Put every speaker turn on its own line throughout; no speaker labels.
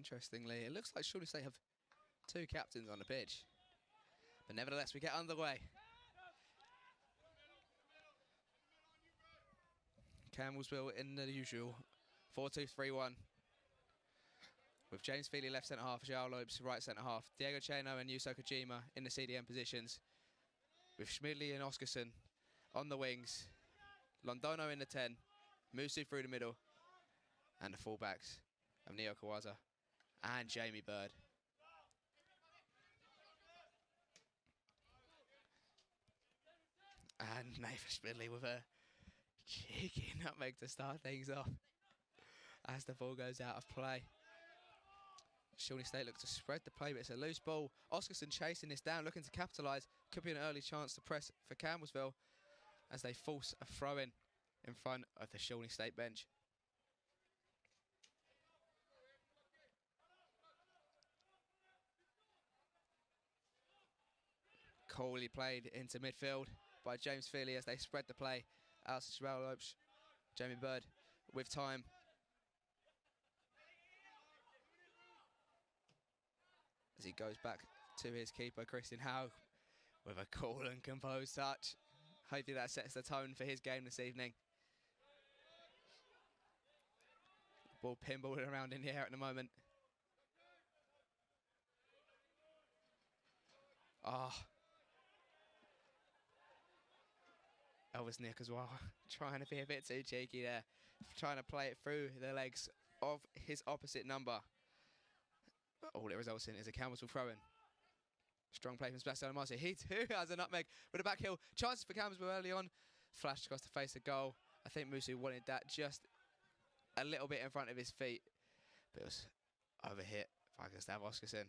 Interestingly, it looks like Shawnee State have 2 captains on the pitch. But nevertheless, we get underway. Campbellsville in the usual 4-2-3-1. With James Feely left centre half, João Lopes right centre half, Diego Cheno and Yuso Kojima in the CDM positions, with Schmidley and Oscarson on the wings, Londoño in the 10, Musu through the middle, and the fullbacks of Neo Kawaza and Jamie Bird. And Nathan Schmidley with a cheeky nutmeg to start things off as the ball goes out of play. Shawnee State look to spread the play, but it's a loose ball. Oscarson chasing this down, looking to capitalise. Could be an early chance to press for Campbellsville as they force a throw-in in front of the Shawnee State bench. Coolly played into midfield by James Feely as they spread the play out to João Lopes. Jamie Bird with time. As he goes back to his keeper, Christian Howe, with a cool and composed touch. Hopefully that sets the tone for his game this evening. Ball pinballing around in the air at the moment. Elvis Nick as well, trying to be a bit too cheeky there. Trying to play it through the legs of his opposite number. But all it results in is a Campbellsville throw-in. Strong play from Sebastian Marcy. He too has a nutmeg with a back heel. Chances for Campbellsville early on. Flashed across the face of goal. I think Musu wanted that just a little bit in front of his feet. But it was overhit by Gustav Oscarson.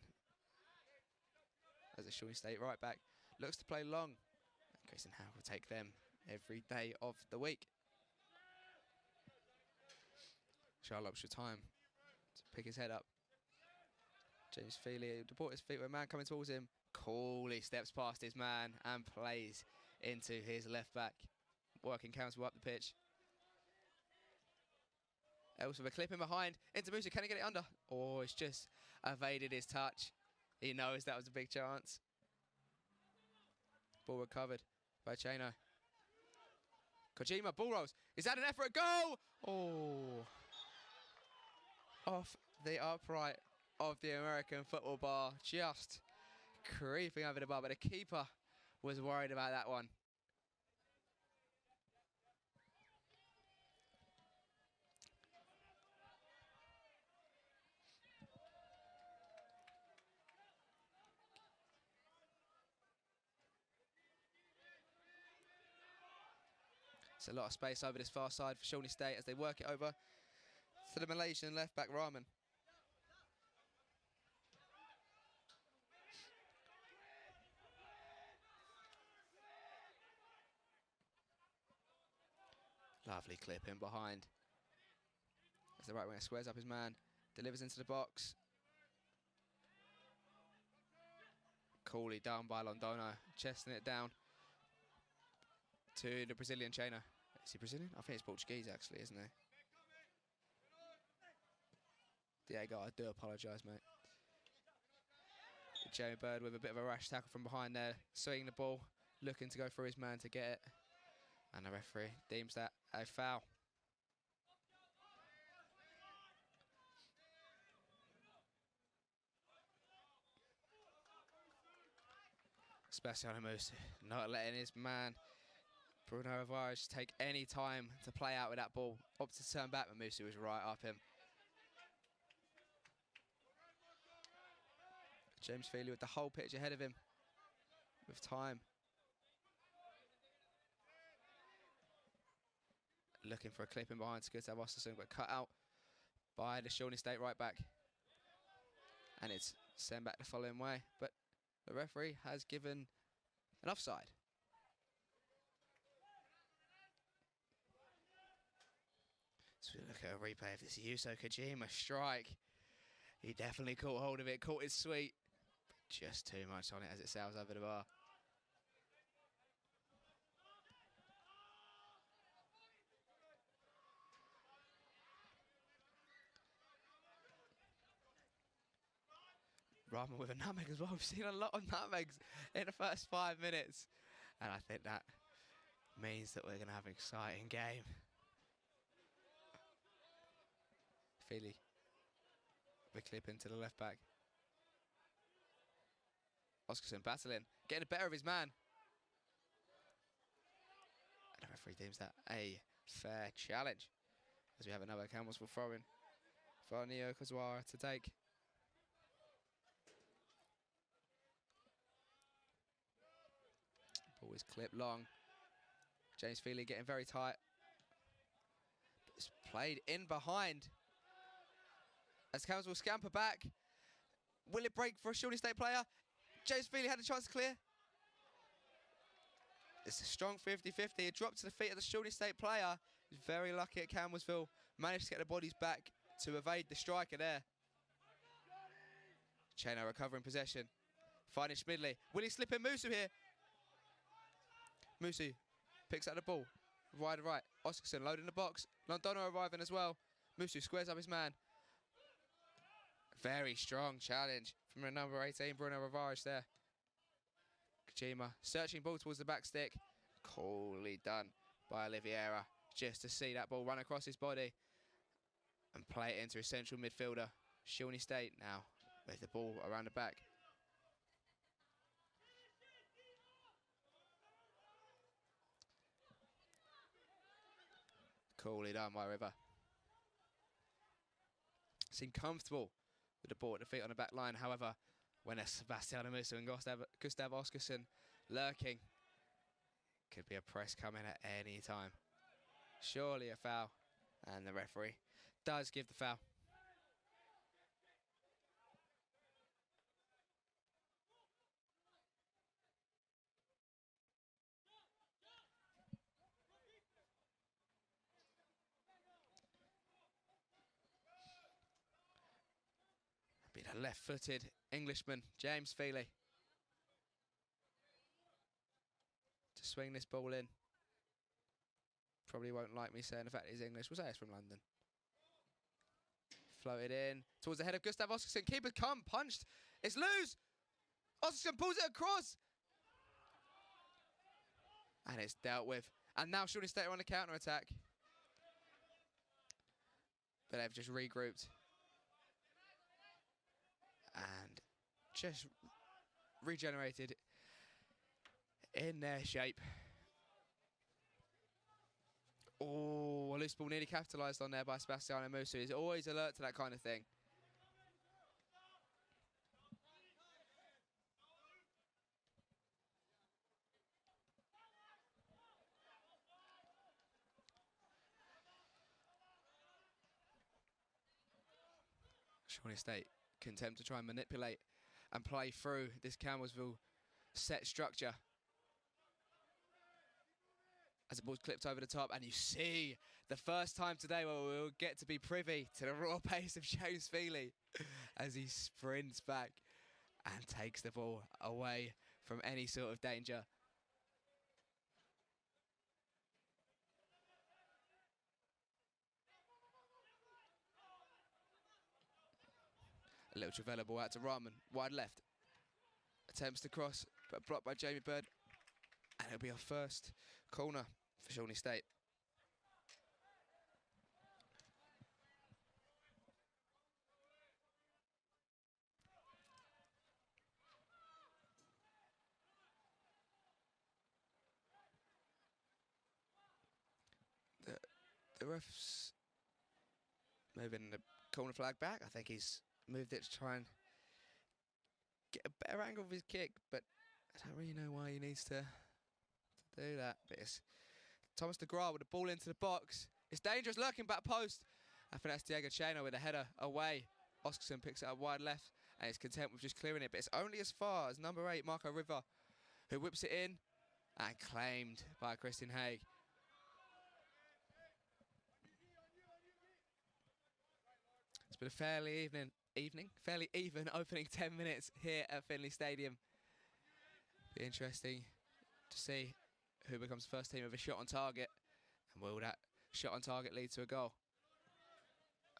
As a Shawnee State right back looks to play long. And Christian Howe will take them every day of the week. Charlotte with time to pick his head up. James Feely to put his feet with a man coming towards him. Coolly steps past his man and plays into his left back. Working Campbellsville up the pitch. Else with a clip in behind. Into Musa, can he get it under? Oh, it's just evaded his touch. He knows that was a big chance. Ball recovered by Cheno. Kojima, ball rolls. Is that an effort? Goal! Oh. Off the upright of the American football bar. Just creeping over the bar, but the keeper was worried about that one. It's a lot of space over this far side for Shawnee State as they work it over to the Malaysian left back Rahman. Lovely clip in behind. As the right winger squares up his man, delivers into the box. Coolly done by Londoño, chesting it down to the Brazilian Cheno. Is he Brazilian? I think he's Portuguese actually, isn't he? Diego, I do apologise, mate. Jamie Bird with a bit of a rash tackle from behind there, swinging the ball, looking to go through his man to get it. And the referee deems that a foul. Sebastiano Musu not letting his man Bruno Alvarez take any time to play out with that ball. Opted to turn back, but Musu was right up him. James Feely with the whole pitch ahead of him with time. Looking for a clip in behind to Gustav Oscarson, but cut out by the Shawnee State right back. And it's sent back the following way, but the referee has given an offside. So we look at a replay of this Yuso Kojima strike. He definitely caught hold of it, caught his sweet. Just too much on it as it sails over the bar. Rahman with a nutmeg as well. We've seen a lot of nutmegs in the first 5 minutes. And I think that means that we're going to have an exciting game. Feely. The clip into the left back. Oscarson battling, getting the better of his man. And the referee deems that a fair challenge. As we have another Camelsville throw-in for Neo Kazwara to take. Ball is clipped long. James Feely getting very tight. It's played in behind. As Camelsville scamper back. Will it break for a Shorty State player? James Feely had a chance to clear. It's a strong 50-50. It dropped to the feet of the Shorty State player. He's very lucky at Camelsville. Managed to get the bodies back to evade the striker there. Cheno recovering possession. Finding Schmidley. Will he slip in Musu here? Musu picks up the ball. Wide right. Oscarson loading the box. Londoño arriving as well. Musu squares up his man. Very strong challenge from the number 18, Bruno Rivaric there. Kojima searching ball towards the back stick. Coolly done by Oliveira. Just to see that ball run across his body and play it into his central midfielder. Shawnee State now with the ball around the back. Coolly done by River. Seemed comfortable with the ball at the feet on the back line. However, when there's Sebastiano Musso and Gustav Oscarson lurking, could be a press coming at any time. Surely a foul, and the referee does give the foul. Be the left-footed Englishman, James Feely, to swing this ball in. Probably won't like me saying the fact he's English. We'll say he's from London. Floated in towards the head of Gustav Oscarson. Keeper come, punched. It's loose. Oscarson pulls it across. And it's dealt with. And now Shawnee State are on the counter-attack. But they've just regrouped. And just regenerated in their shape. Oh, a loose ball nearly capitalised on there by Sebastiano Musso. He's always alert to that kind of thing. Shawnee State contempt to try and manipulate and play through this Camelsville set structure. As the ball's clipped over the top, and you see the first time today where we'll get to be privy to the raw pace of James Feely as he sprints back and takes the ball away from any sort of danger. A little Travella ball out to Rahman, wide left. Attempts to cross, but blocked by Jamie Bird. And it'll be our first corner for Shawnee State. The ref's moving the corner flag back. I think he's moved it to try and get a better angle of his kick, but I don't really know why he needs to do that. But it's Thomas DeGraw with the ball into the box. It's dangerous, lurking back post. I think that's Diego Cheno with a header away. Oscarson picks it up wide left and is content with just clearing it, but it's only as far as number 8, Marco River, who whips it in and claimed by Christian Haig. It's been a fairly even opening 10 minutes here at Finley Stadium. Be interesting to see who becomes first team with a shot on target, and will that shot on target lead to a goal?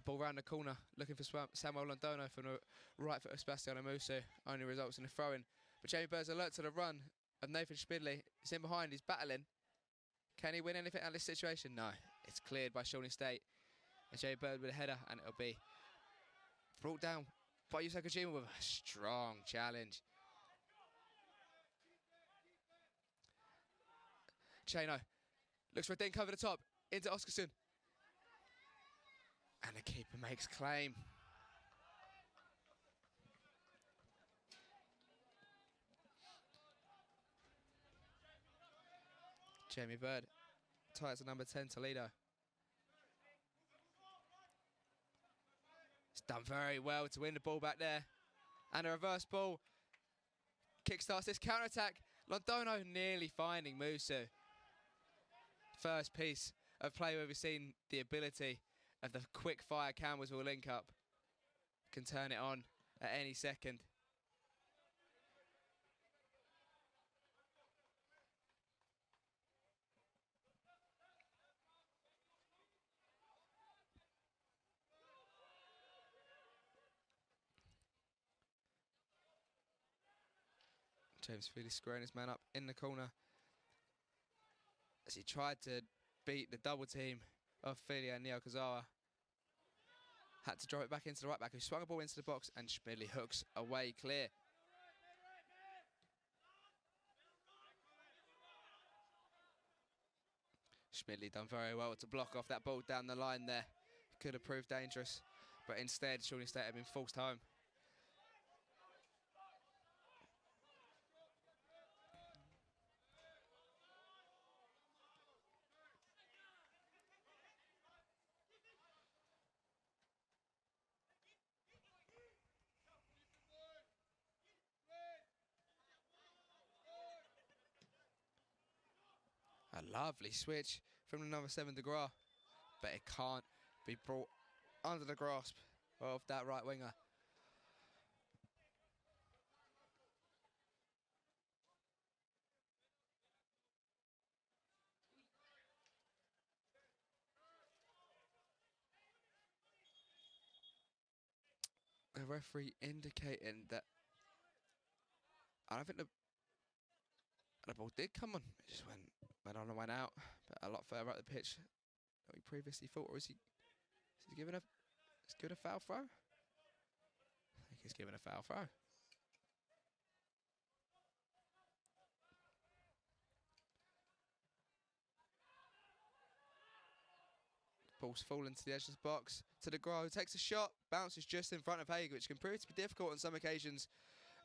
Ball round the corner, looking for Samuel Londoño from the right foot of Sebastiano Musso. Only results in a throw-in. But Jamie Bird's alert to the run of Nathan Spidley. He's in behind, he's battling. Can he win anything out of this situation? No. It's cleared by Shawnee State. And Jamie Bird with a header, and it'll be brought down by Yusuke Kojima with a strong challenge. Chano looks for a dink over the top, into Oscarson. And the keeper makes claim. Jamie Bird ties to number 10, Toledo. It's done very well to win the ball back there. And a reverse ball kickstarts this counter-attack. Londoño nearly finding Musu. First piece of play where we've seen the ability of the quick fire cameras will link up. Can turn it on at any second. James Feely squaring his man up in the corner as he tried to beat the double team of Feely and Neo Kazawa. Had to drop it back into the right back, who swung a ball into the box, and Spidley hooks away clear. Spidley done very well to block off that ball down the line there. Could have proved dangerous, but instead Shawnee State have been forced home. A lovely switch from the number 7 DeGraw, but it can't be brought under the grasp of that right winger. The referee indicating that I don't think the ball did come on. It just went on and went out, but a lot further up the pitch than we previously thought. Or is he giving a foul throw? I think he's giving a foul throw. Ball's fallen to the edge of the box. To the Gro, takes a shot, bounces just in front of Haig, which can prove to be difficult on some occasions.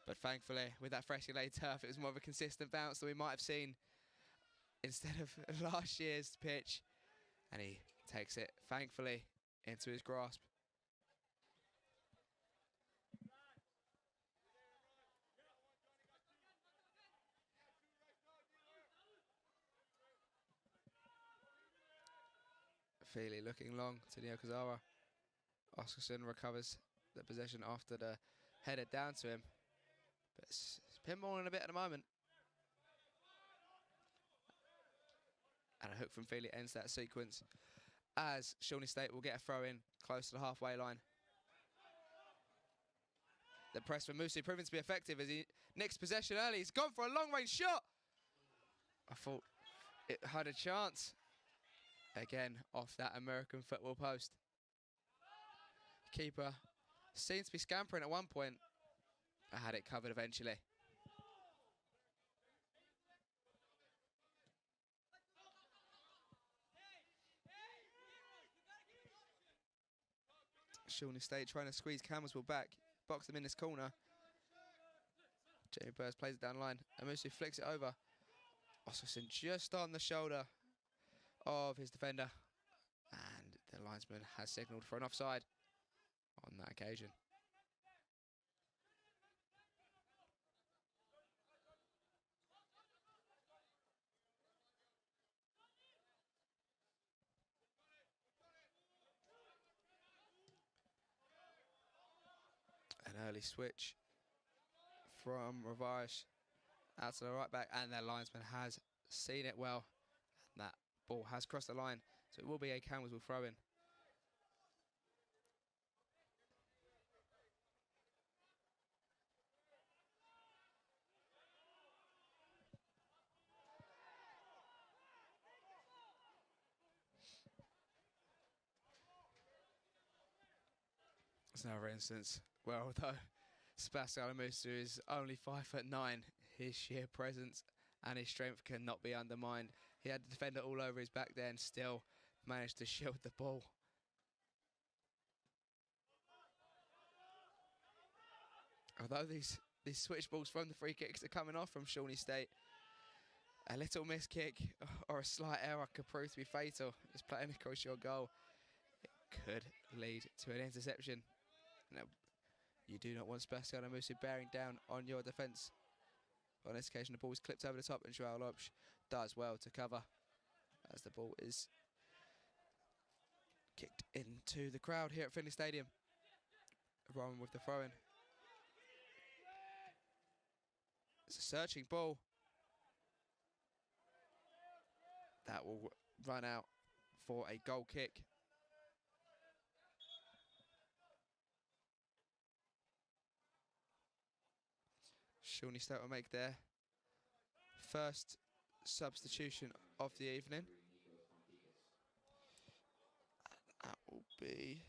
But thankfully, with that freshly laid turf, it was more of a consistent bounce than we might have seen instead of last year's pitch. And he takes it, thankfully, into his grasp. Feely looking long to Nyokazawa. Oscarson recovers the possession after the header down to him. But it's pinballing a bit at the moment. And a hook from Feely ends that sequence, as Shawnee State will get a throw in close to the halfway line. The press from Musi proving to be effective as he nicks possession early. He's gone for a long range shot. I thought it had a chance. Again, off that American football post. Keeper seems to be scampering at one point. I had it covered eventually. Shawnee State trying to squeeze Camersville back. Box them in this corner. Jamie Burst plays it down the line. Amusu flicks it over. Oscarson just on the shoulder of his defender. And the linesman has signalled for an offside on that occasion. An early switch from Ravarish out to the right back, and their linesman has seen it well. And that ball has crossed the line, so it will be a Campbellsville throw-in. That's another instance where, although Sebastiano Musa is only 5'9", his sheer presence and his strength cannot be undermined. He had the defender all over his back there and still managed to shield the ball. Although these switch balls from the free kicks are coming off from Shawnee State, a little missed kick or a slight error could prove to be fatal. Just playing across your goal, it could lead to an interception. Now, you do not want Sebastiano Musa bearing down on your defence. On this occasion, the ball is clipped over the top, and Joao Lopes does well to cover as the ball is kicked into the crowd here at Finley Stadium. Rowan with the throw-in. It's a searching ball. That will run out for a goal kick. Shawnee State will make their first substitution of the evening. That will be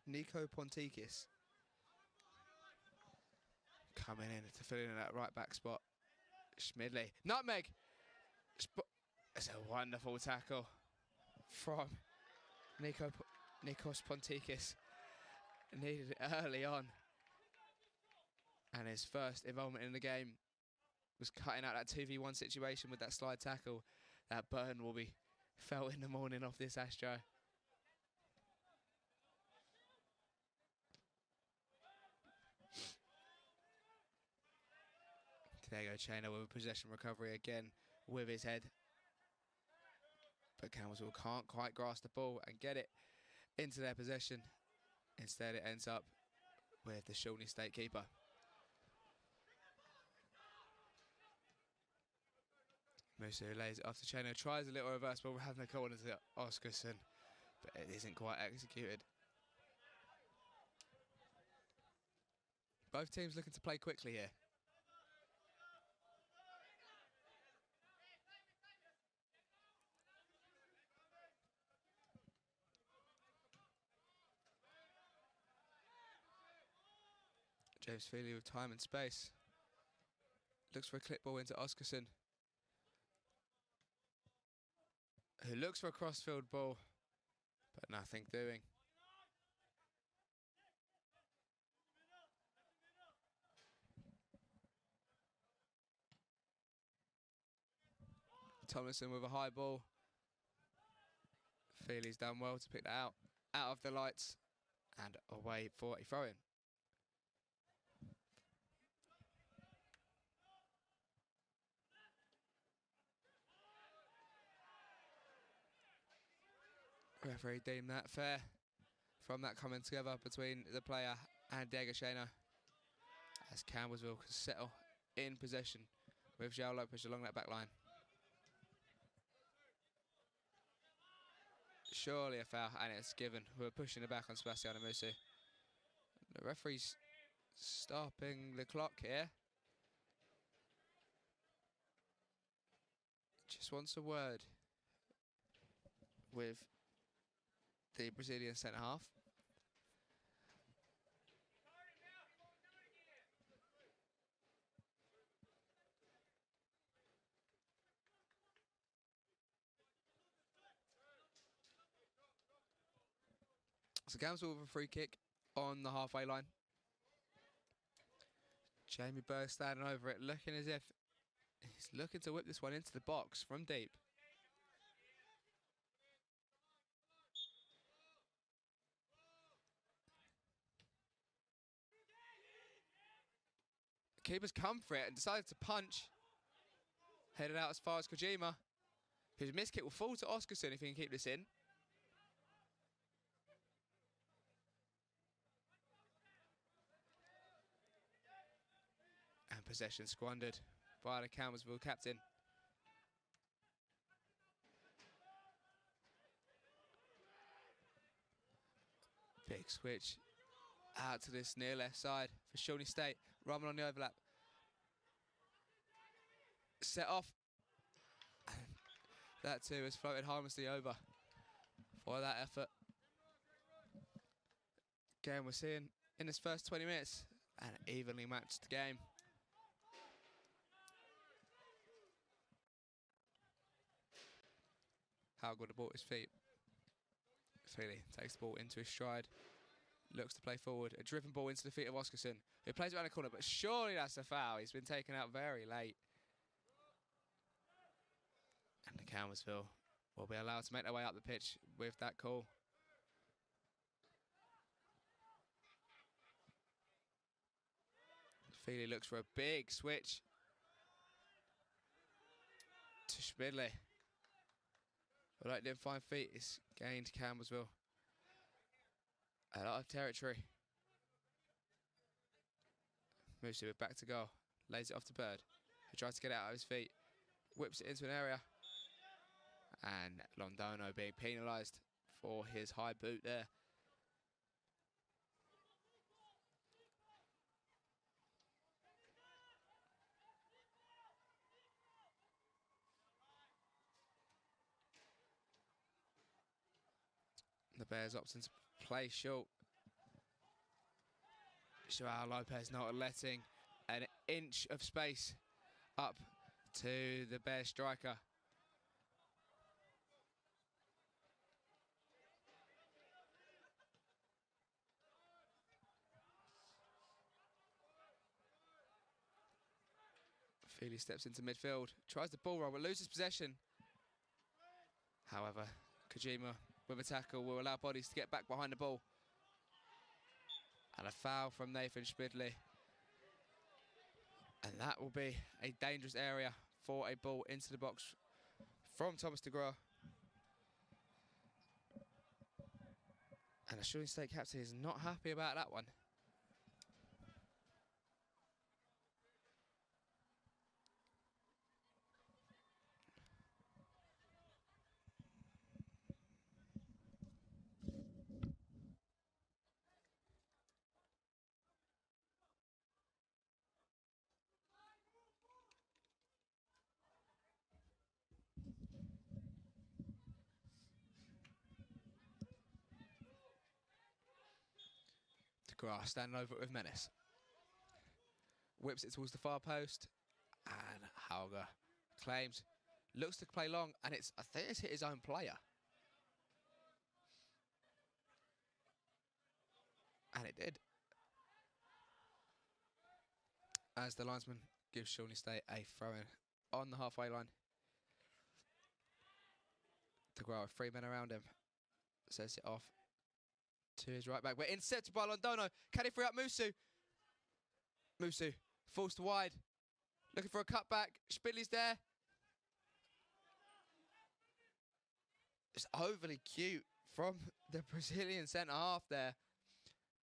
Nico Pontikis coming in to fill in that right back spot. Schmidley, nutmeg. It's a wonderful tackle from Nikos Pontikis. Needed it early on, and his first involvement in the game was cutting out that 2v1 situation with that slide tackle. That burn will be felt in the morning of this Astro. Diego Chainer with a possession recovery again with his head. But Campbellsville can't quite grasp the ball and get it into their possession. Instead, it ends up with the Shawnee State keeper. Musa lays it off to Chainer, tries a little reverse ball around the corner to Oscarson, but it isn't quite executed. Both teams looking to play quickly here. James Feely with time and space. Looks for a clip ball into Oscarson, who looks for a crossfield ball, but nothing doing. Tomlinson with a high ball. Feely's done well to pick that out of the lights and away for a throw-in. Referee deemed that fair from that coming together between the player and Diego Chainer, as Campbellsville can settle in possession with Joao Lopes along that back line. Surely a foul, and it's given. We're pushing it back on Sebastiano Musa. The referee's stopping the clock here. Just wants a word with the Brazilian centre half. So Gamsel with a free kick on the halfway line. Jamie Burr standing over it, looking as if he's looking to whip this one into the box from deep. Keeper's come for it and decided to punch. Headed out as far as Kojima, whose missed kick will fall to Oscarson if he can keep this in. And possession squandered by the Campbellsville captain. Big switch out to this near left side for Shawnee State. Roman on the overlap. Set off. That too has floated harmlessly over for that effort. Again, we're seeing in this first 20 minutes an evenly matched game. How good the ball at his feet. Feely takes the ball into his stride. Looks to play forward. A driven ball into the feet of Oscarson, who plays around the corner, but surely that's a foul. He's been taken out very late. And the Chelmsford will be allowed to make their way up the pitch with that call. Feely looks for a big switch to Schmidley. But like them 5 feet, it's gained Campbellsville a lot of territory. Moves it back to goal. Lays it off to Bird, who tries to get it out of his feet. Whips it into an area. And Londoño being penalised for his high boot there. The Bears opting to play short. Joao Lopez not letting an inch of space up to the Bears striker. Feely steps into midfield, tries the ball roll, but loses possession. However, Kojima with a tackle will allow bodies to get back behind the ball. And a foul from Nathan Schmidley. And that will be a dangerous area for a ball into the box from Thomas de Groot. And the Shooting State captain is not happy about that one. Grass standing over it with menace. Whips it towards the far post. And Hauger claims. Looks to play long. And I think it's hit his own player. And it did. As the linesman gives Shawnee State a throw-in on the halfway line. De Groot with 3 men around him. Sets it off to his right back. We're intercepted by Londoño. Can he free up Musu? Musu forced wide. Looking for a cutback. Spidley's there. It's overly cute from the Brazilian centre half there.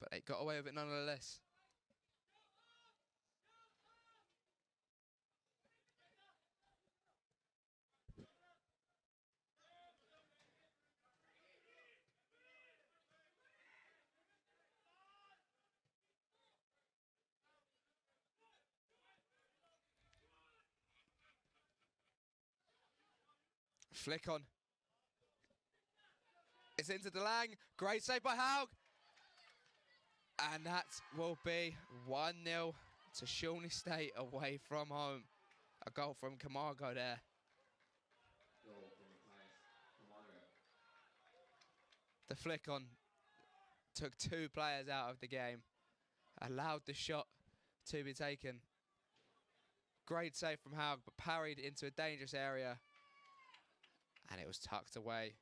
But they got away with it nonetheless. Flick on. It's into DeLang. Great save by Haug. And that will be 1-0 to Shawnee State away from home. A goal from Camargo there. The flick on took 2 players out of the game. Allowed the shot to be taken. Great save from Haug, but parried into a dangerous area. And it was tucked away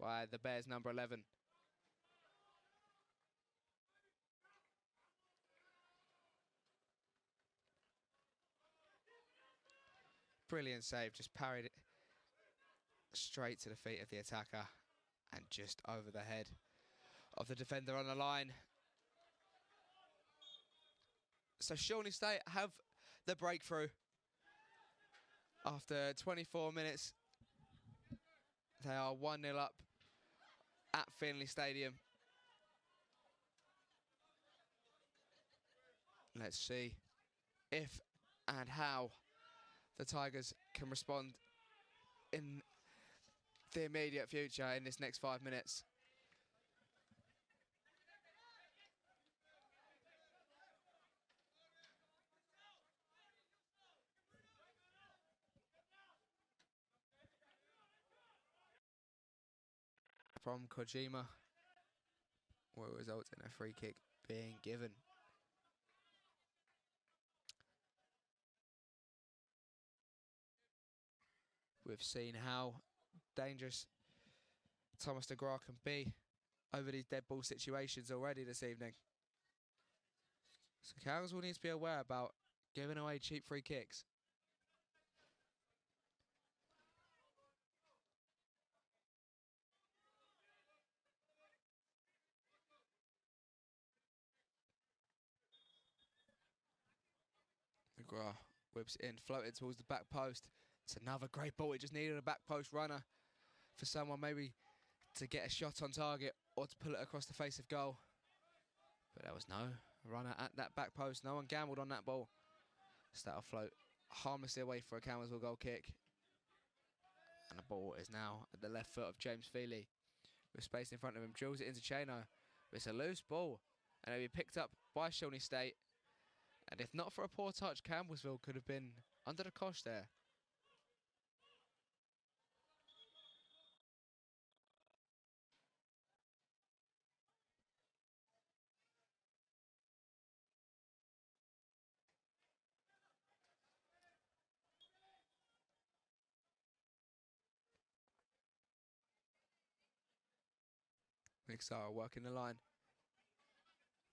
by the Bears' number 11. Brilliant save, just parried it straight to the feet of the attacker and just over the head of the defender on the line. So Shawnee State have the breakthrough after 24 minutes. They are 1-0 up at Finley Stadium. Let's see if and how the Tigers can respond in the immediate future in this next 5 minutes. From Kojima will result in a free kick being given. We've seen how dangerous Thomas de Graaf can be over these dead ball situations already this evening. So Cows will need to be aware about giving away cheap free kicks. McGrath whips it in, floated towards the back post. It's another great ball. It just needed a back post runner for someone maybe to get a shot on target or to pull it across the face of goal. But there was no runner at that back post. No one gambled on that ball. So that'll float harmlessly away for a Cambersville goal kick. And the ball is now at the left foot of James Feely. With space in front of him, drills it into Chano. It's a loose ball, and it'll be picked up by Shawnee State. And if not for a poor touch, Campbellsville could have been under the cosh there. Mixar working the line.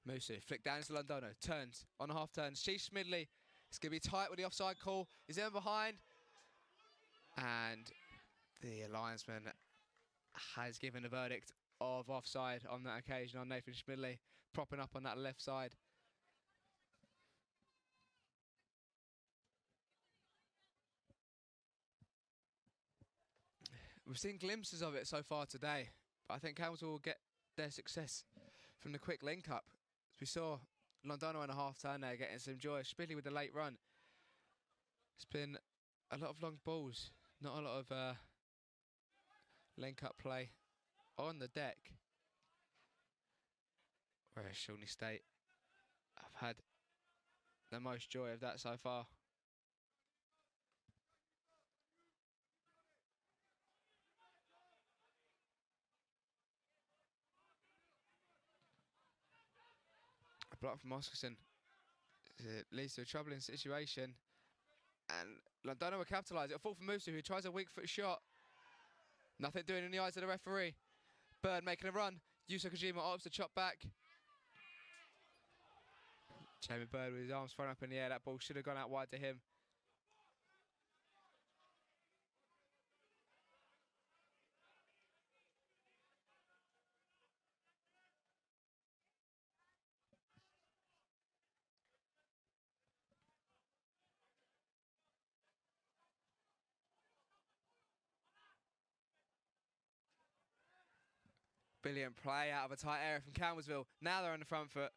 Musu, flick down to Londoño, turns on a half turn. Chief Smidley, it's going to be tight with the offside call. He's in behind. And the linesman has given a verdict of offside on that occasion on Nathan Smidley, propping up on that left side. We've seen glimpses of it so far today, but I think Campbell will get their success from the quick link-up. We saw Londoño on a half-turn there getting some joy. Smidley with the late run. It's been a lot of long balls, not a lot of link-up play on the deck. Whereas Shawnee State have had the most joy of that so far. A block from Oscarson. It leads to a troubling situation. And Londoño will capitalise. It'll fall from Musu, who tries a weak foot shot. Nothing doing in the eyes of the referee. Bird making a run. Yusa Kojima opts to chop back. Jamie Bird with his arms thrown up in the air. That ball should have gone out wide to him. Brilliant play out of a tight area from Campbellsville. Now they're on the front foot.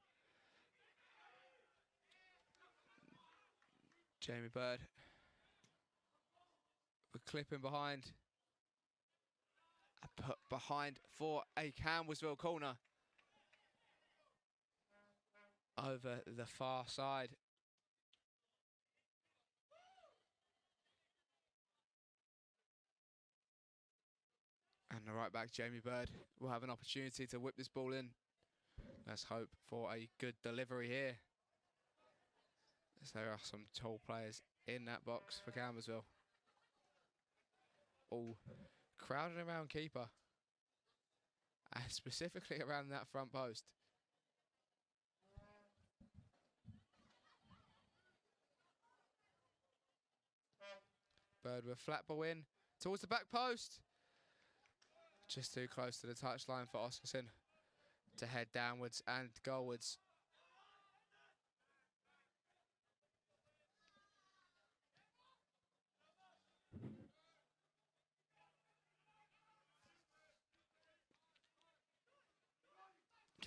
Jamie Bird. We're clipping behind. A put behind for a Campbellsville corner. Over the far side. And the right back, Jamie Bird, will have an opportunity to whip this ball in. Let's hope for a good delivery here. As there are some tall players in that box for Campbellsville. All crowding around keeper. And specifically around that front post. Bird with flat ball in towards the back post. Just too close to the touchline for Oscarson to head downwards and goalwards.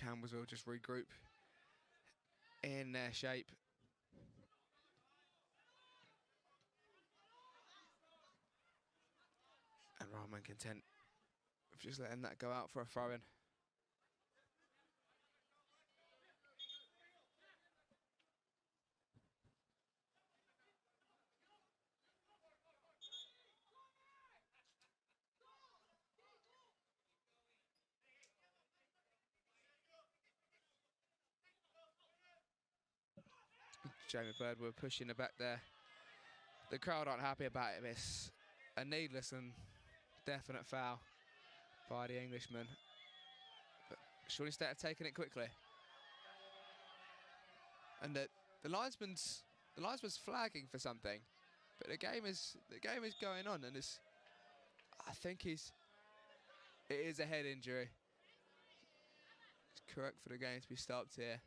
Campbellsville will just regroup in their shape. And Rahman content Just letting that go out for a throw-in. Jamie Bird were pushing the back there. The crowd aren't happy about it. It's a needless and definite foul by the Englishman. But Shawnee State have taken it quickly. And the linesman's flagging for something. But the game is going on, and I think it is a head injury. It's correct for the game to be stopped here.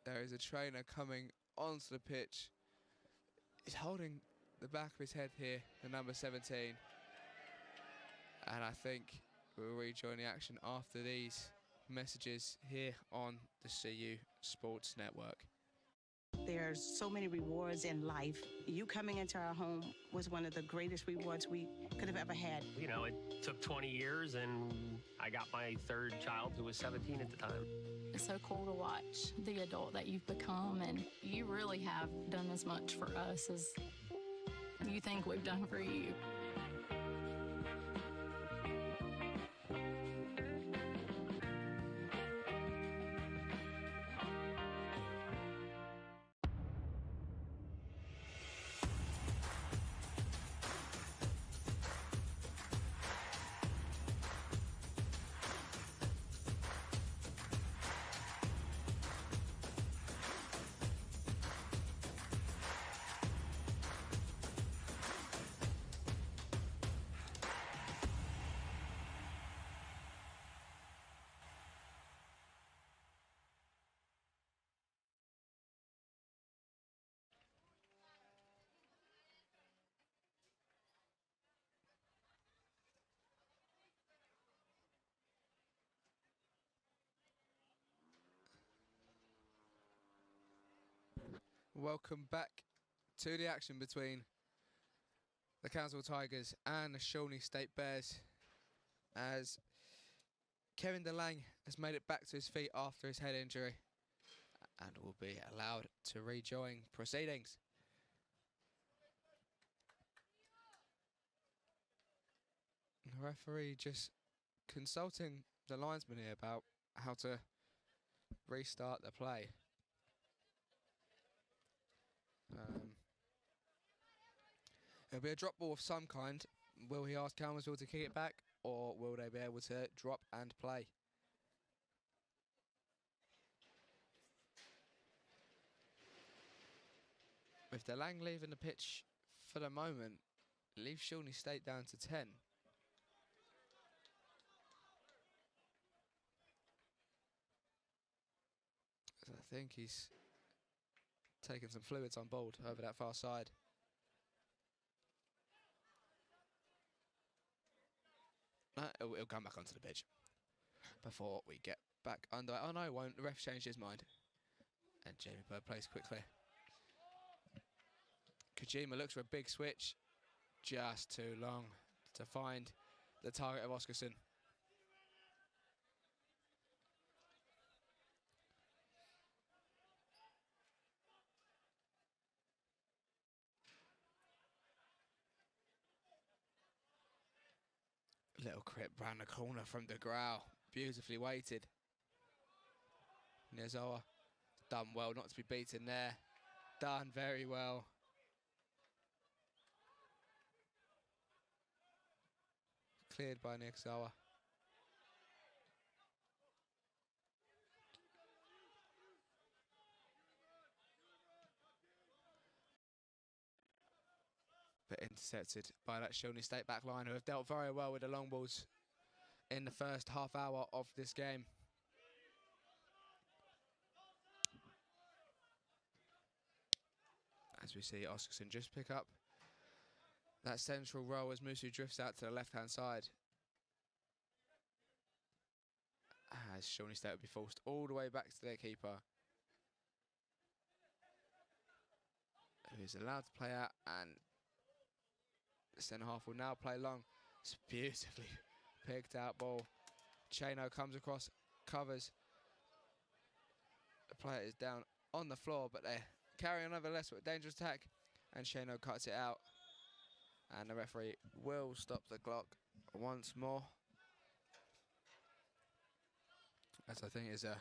There is a trainer coming onto the pitch. He's holding the back of his head here, the number 17. And I think we'll rejoin the action after these messages here on the CU Sports Network.
There's so many rewards in life. You coming into our home was one of the greatest rewards we could have ever had.
You know, it took 20 years, and I got my third child, who was 17 at the time.
It's so cool to watch the adult that you've become, and you really have done as much for us as you think we've done for you.
Welcome back to the action between the Council Tigers and the Shawnee State Bears, as Kevin DeLange has made it back to his feet after his head injury and will be allowed to rejoin proceedings. The referee just consulting the linesman here about how to restart the play. It'll be a drop ball of some kind. Will he ask Chelmsford to kick it back, or will they be able to drop and play? With DeLange leaving the pitch for the moment, leaves Shawnee State down to 10. So I think he's taking some fluids on board over that far side. It'll come back onto the pitch before we get back under. Oh no, it won't. The ref changed his mind. And Jamie Bird plays quickly. Kojima looks for a big switch. Just too long to find the target of Oscarson. Little crip round the corner from the growl. Beautifully weighted. Nizoa done well not to be beaten there. Done very well. Cleared by Nizoa. But intercepted by that Shawnee State back line, who have dealt very well with the long balls in the first half hour of this game. As we see Oscarson just pick up that central roll as Musu drifts out to the left-hand side. As Shawnee State will be forced all the way back to their keeper. who's allowed to play out, and the centre half will now play long. It's a beautifully picked out ball. Chano comes across, covers. The player is down on the floor, but they're carrying on nevertheless with a dangerous attack, and Chano cuts it out. And the referee will stop the clock once more, as I think is a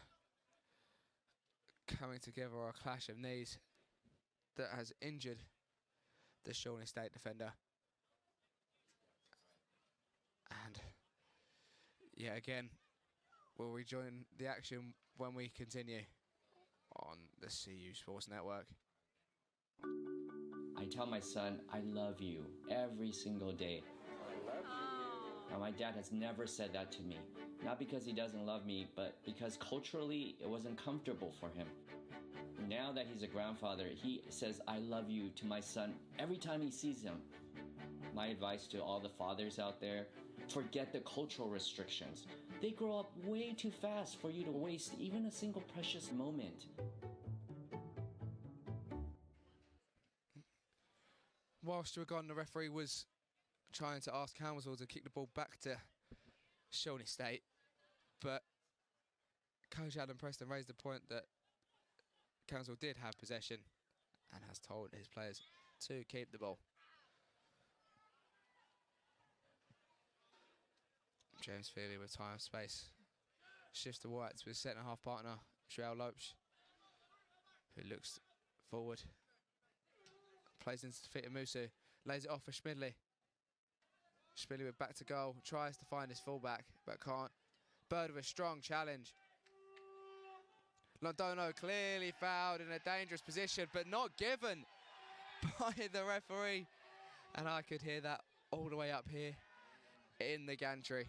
coming together or a clash of knees that has injured the Shawnee State defender. And yeah, again, we'll rejoin the action when we continue on the CU Sports Network.
I tell my son, I love you every single day. I love you. Now, my dad has never said that to me. Not because he doesn't love me, but because culturally it wasn't comfortable for him. Now that he's a grandfather, he says, I love you to my son every time he sees him. My advice to all the fathers out there, forget the cultural restrictions. They grow up way too fast for you to waste even a single precious moment.
Whilst you were gone, the referee was trying to ask Helmswell to kick the ball back to Shawnee State, but Coach Adam Preston raised the point that Helmswell did have possession and has told his players to keep the ball. James Feely with time, space, shifts to Whites with centre half partner Joel Lopes, who looks forward. Plays into the feet of Musu, lays it off for Schmidley. Schmidley with back to goal, tries to find his fullback, but can't. Bird with a strong challenge. Londoño clearly fouled in a dangerous position, but not given by the referee. And I could hear that all the way up here in the gantry.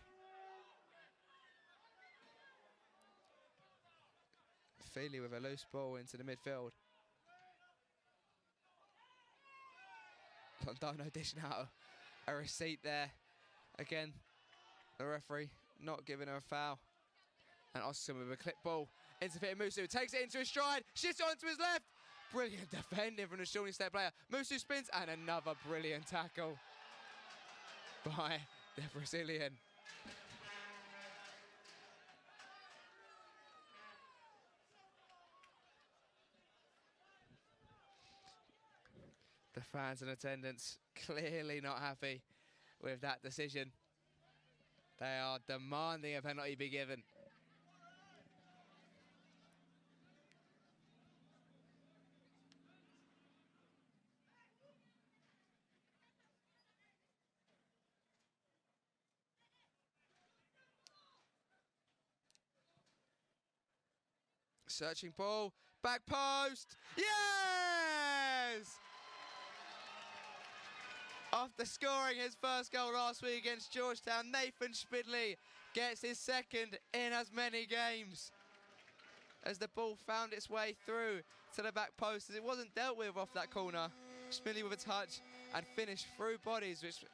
Feely with a loose ball into the midfield. Londoño dishing out a receipt there. Again, the referee not giving her a foul. And Oscar with a clip ball into Peter Musu. Takes it into his stride. Shifts it onto his left. Brilliant defending from the Shawnee State player. Musu spins and another brilliant tackle by the Brazilian. The fans in attendance clearly not happy with that decision. They are demanding a penalty be given. Searching ball, back post, yes! After scoring his first goal last week against Georgetown, Nathan Schmidley gets his second in as many games, as the ball found its way through to the back post, as it wasn't dealt with off that corner. Schmidley with a touch and finished through bodies, which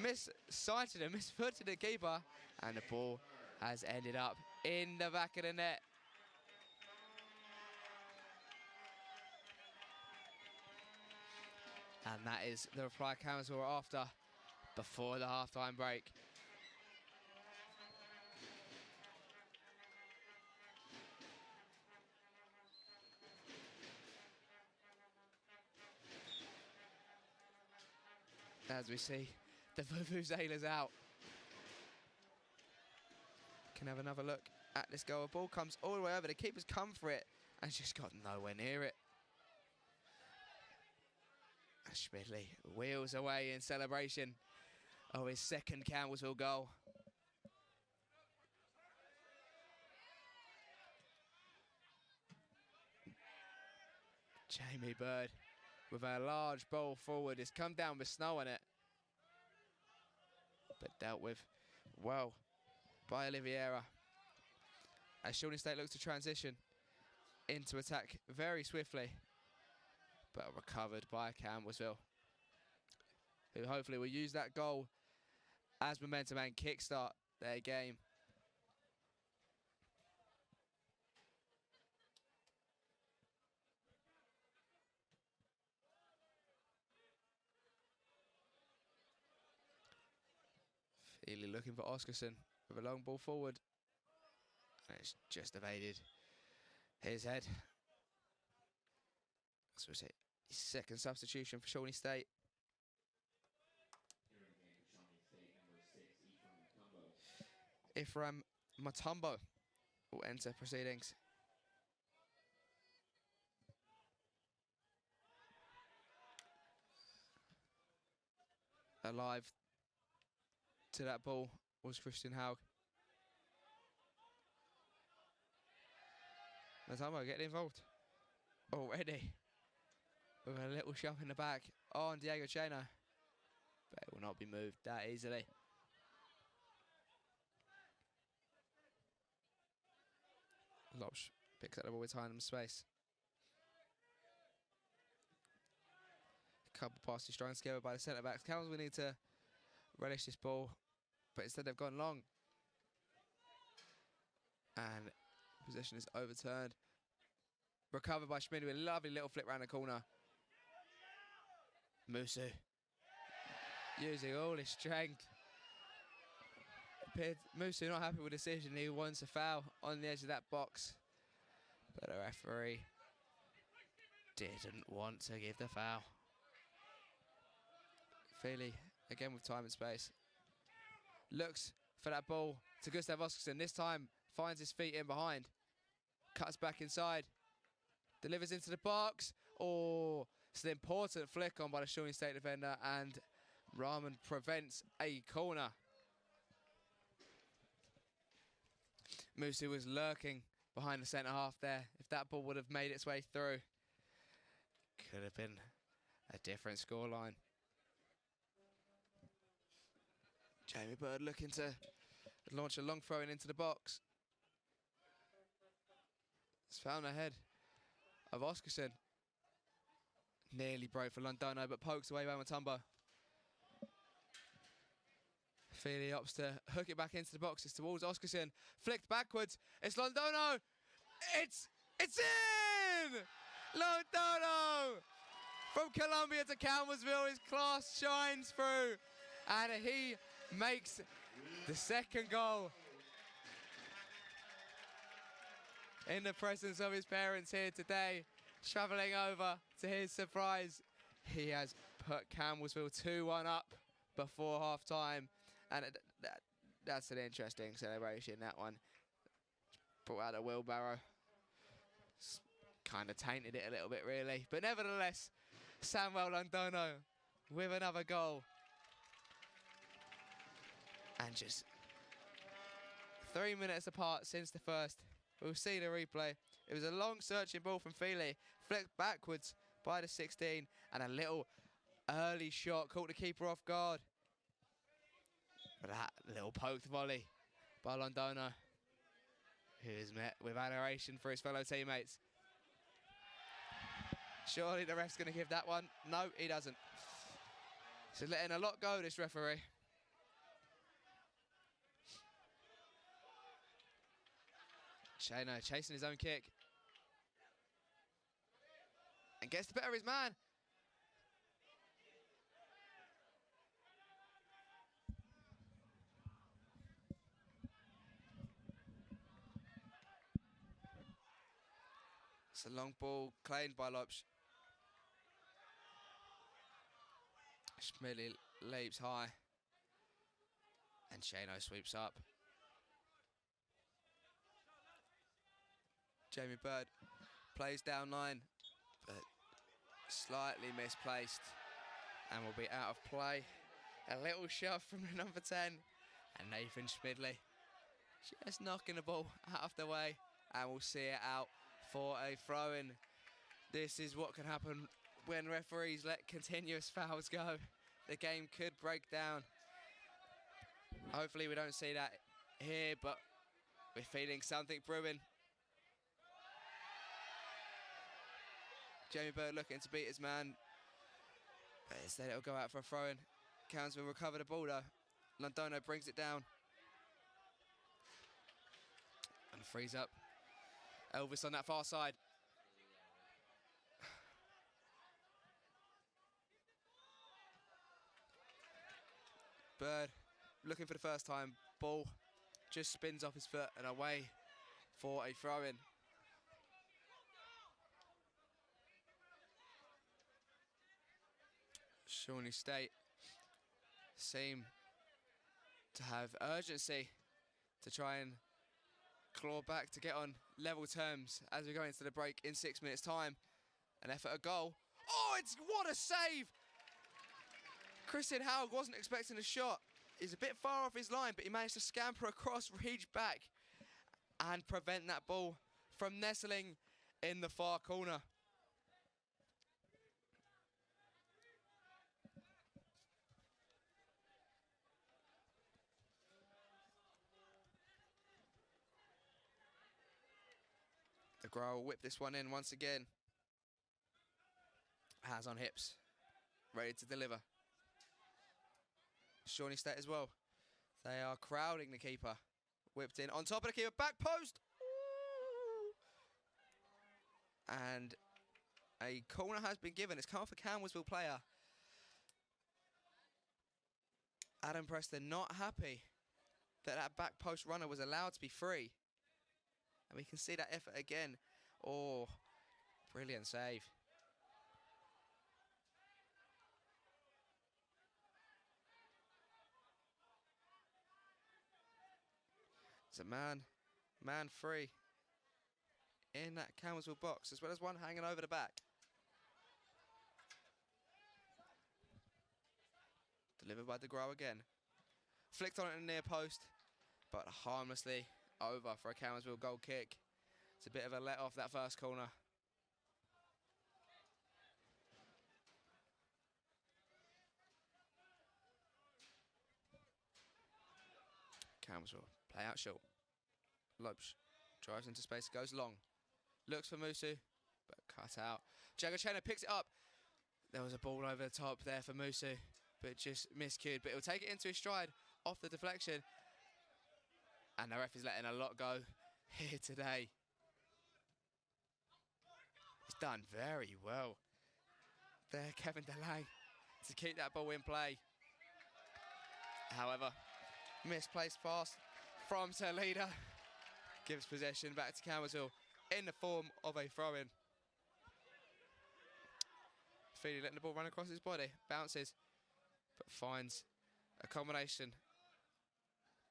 missighted and misfooted the keeper, and the ball has ended up in the back of the net. And that is the reply cameras were after before the halftime break. As we see the Vuvuzelas out. Can have another look at this goal. The ball comes all the way over. The keeper's come for it and just got nowhere near it. Schmidley wheels away in celebration of his second Campbellsville goal. Jamie Bird with a large ball forward. It's come down with snow on it, but dealt with well by Oliveira. As Shawnee State looks to transition into attack very swiftly, but recovered by Campbellsville, who hopefully will use that goal as momentum and kickstart their game. Feely looking for Oscarson with a long ball forward. And it's just evaded his head. So we say second substitution for Shawnee State. Ifram Matumbo will enter proceedings. Alive to that ball was Christian Haug. Matumbo getting involved already with a little shove in the back on Diego Chena, but it will not be moved that easily. Lopsh picks up the ball with time and space. Couple passes strung together by the centre backs. Camels will need to relish this ball, but instead they've gone long. And possession is overturned. Recovered by Schmid with a lovely little flip round the corner. Musu using all his strength. Musu not happy with the decision. He wants a foul on the edge of that box, but the referee didn't want to give the foul. Feely again with time and space. Looks for that ball to Gustav Oscarson. This time finds his feet in behind. Cuts back inside. Delivers into the box. Oh, it's an important flick on by the Shawnee State defender, and Rahman prevents a corner. Musu was lurking behind the centre half there. If that ball would have made its way through, could have been a different scoreline. Jamie Bird looking to launch a long throw in into the box. It's found ahead of Oscarson. Nearly broke for Londoño, but pokes away by Matumbo. Feely opts to hook it back into the box. It's towards Oscarson. Flicked backwards. It's Londoño. It's in! Londoño! From Columbia to Campbellsville, his class shines through. And he makes the second goal in the presence of his parents here today. Travelling over to his surprise, he has put Campbellsville 2-1 up before half-time. And that's an interesting celebration, that one. Brought out a wheelbarrow. Kind of tainted it a little bit, really. But nevertheless, Samuel Londoño with another goal. And just 3 minutes apart since the first. We'll see the replay. It was a long searching ball from Feely, flicked backwards by the 16, and a little early shot caught the keeper off guard. But that little poked volley by Londoño, who is met with adoration for his fellow teammates. Surely the ref's going to give that one. No, he doesn't. So letting a lot go, this referee. Chena chasing his own kick. And gets the better of his man. It's a long ball claimed by Lopsh. Schmidli leaps high. And Cheno sweeps up. Jamie Bird plays down line, but slightly misplaced and will be out of play. A little shove from the number 10, and Nathan Schmidli just knocking the ball out of the way, and we'll see it out for a throw-in. This is what can happen when referees let continuous fouls go. The game could break down. Hopefully we don't see that here, but we're feeling something brewing. Jamie Bird looking to beat his man, but instead it'll go out for a throw-in. Cowns will recover the ball though. Londoño brings it down. And frees up Elvis on that far side. Bird looking for the first time. Ball just spins off his foot and away for a throw-in. Shawnee State seem to have urgency to try and claw back to get on level terms as we go into the break in 6 minutes' time. An effort, a goal. Oh, what a save! Christian Howard wasn't expecting a shot. He's a bit far off his line, but he managed to scamper across, reach back, and prevent that ball from nestling in the far corner. The Grower will whip this one in once again. Hands on hips, ready to deliver. Shawnee State as well. They are crowding the keeper. Whipped in on top of the keeper, back post. Ooh. And a corner has been given. It's come off a Camelsville player. Adam Preston not happy that that back post runner was allowed to be free. And we can see that effort again. Oh, brilliant save. It's a man free in that Camelsville box, as well as one hanging over the back. Delivered by DeGraw again. Flicked on it in the near post, but harmlessly over for a Camelsville goal kick. It's a bit of a let off that first corner. Camelsville play out short. Lopes drives into space, goes long. Looks for Musu, but cut out. Jagachena picks it up. There was a ball over the top there for Musu, but just miscued. But he'll take it into his stride off the deflection. And the ref is letting a lot go here today. He's done very well there, Kevin DeLay, to keep that ball in play. However, misplaced pass from Toledo gives possession back to Camelsville in the form of a throw-in. Feely letting the ball run across his body, bounces, but finds a combination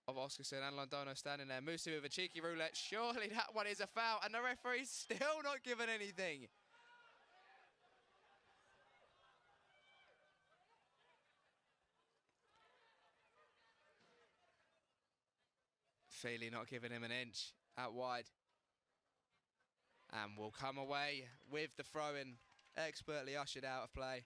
of Oscarson and Londoño standing there. Musi with a cheeky roulette. Surely that one is a foul, and the referee's still not given anything. Feely not giving him an inch out wide. And will come away with the throw-in, expertly ushered out of play.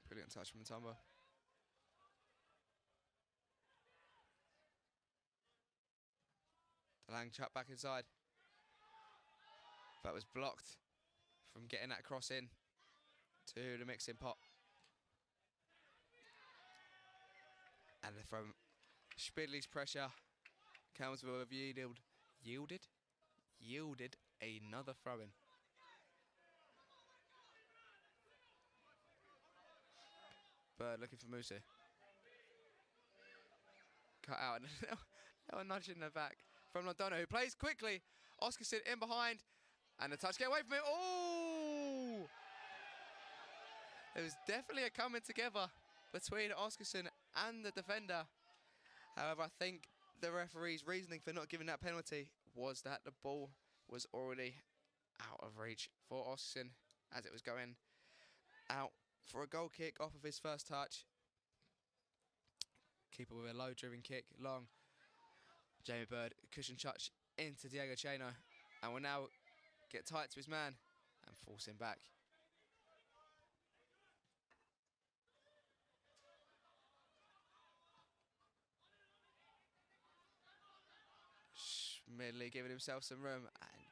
Brilliant touch from Mutombo. Lang chap back inside. That was blocked from getting that cross in to the mixing pot. And from Spidley's pressure, Camelsville have yielded another throw-in. Bird looking for Musa. Cut out. They were nudging the back from Londoño, who plays quickly. Oscarson in behind. And the touch, get away from it. Oh! There was definitely a coming together between Oscarson and the defender. However, I think the referee's reasoning for not giving that penalty was that the ball was already out of reach for Oscarson as it was going out for a goal kick off of his first touch. Keeper with a low-driven kick, long. Jamie Bird, cushion touch into Diego Cheno, and will now get tight to his man and force him back. Schmidley giving himself some room and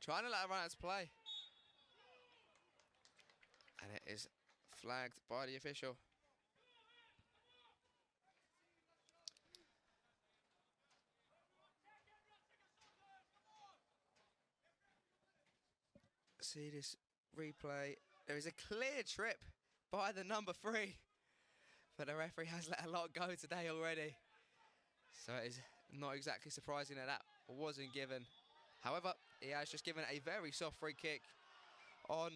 trying to let him run out to play. And it is flagged by the official. see this replay. There is a clear trip by the number 3. But the referee has let a lot go today already. So it is not exactly surprising that that wasn't given. However, he has just given a very soft free kick on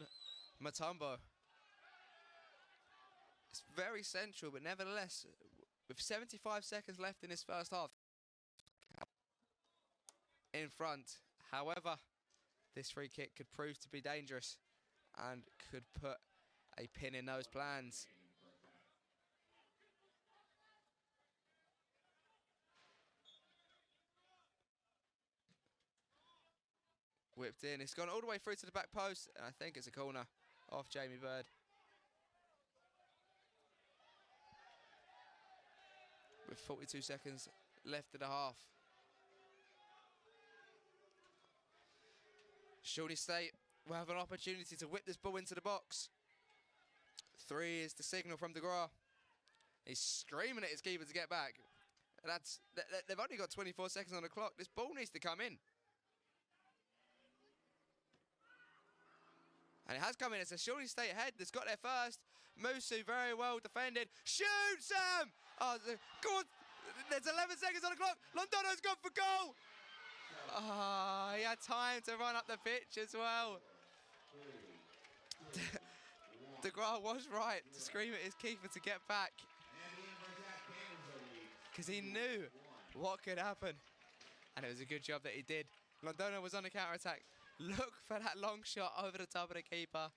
Mutombo. It's very central, but nevertheless, with 75 seconds left in this first half, in front. However, this free kick could prove to be dangerous and could put a pin in those plans. Whipped in. It's gone all the way through to the back post, and I think it's a corner off Jamie Bird. With 42 seconds left of the half. Shawnee State will have an opportunity to whip this ball into the box. 3 is the signal from DeGraw. He's screaming at his keeper to get back. They've only got 24 seconds on the clock. This ball needs to come in. And it has come in. It's a Shawnee State head that's got there first. Musu very well defended. Shoot, Sam! Oh, go on. There's 11 seconds on the clock. Londoño's gone for goal. Oh, he had time to run up the pitch as well. DeGraw was right to scream at his keeper to get back. Because he knew what could happen. And it was a good job that he did. Londoño was on a counter-attack. Look for that long shot over the top of the keeper.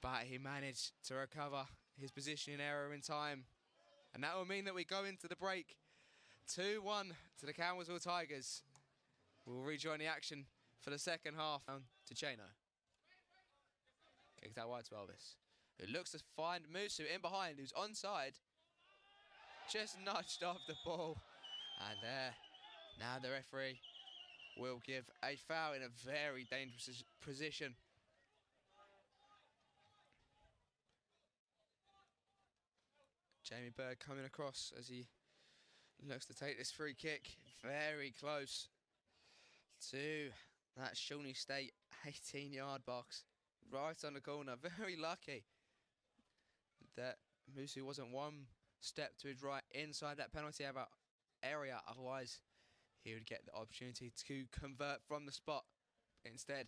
But he managed to recover his positioning error in time. And that will mean that we go into the break 2-1 to the Camelsville Tigers. We'll rejoin the action for the second half. Down to Chano. Kicks out wide to Elvis, who looks to find Musu in behind, who's onside. Just nudged off the ball. And there, now the referee will give a foul in a very dangerous position. Jamie Bird coming across as he looks to take this free kick. Very close to that Shawnee State 18-yard box. Right on the corner. Very lucky that Musu wasn't one step to his right inside that penalty area. Otherwise, he would get the opportunity to convert from the spot. Instead,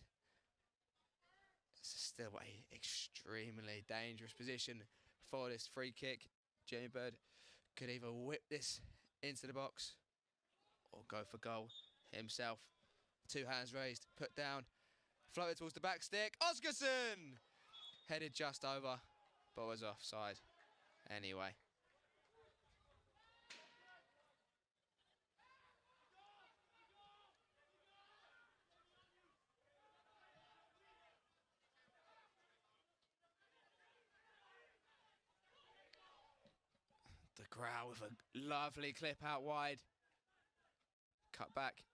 it's still an extremely dangerous position for this free kick. Jamie Bird could either whip this into the box or go for goal himself. 2 hands raised, put down, floated towards the back stick. Oscarson! Headed just over, but was offside anyway. The crowd with a lovely clip out wide. Cut back.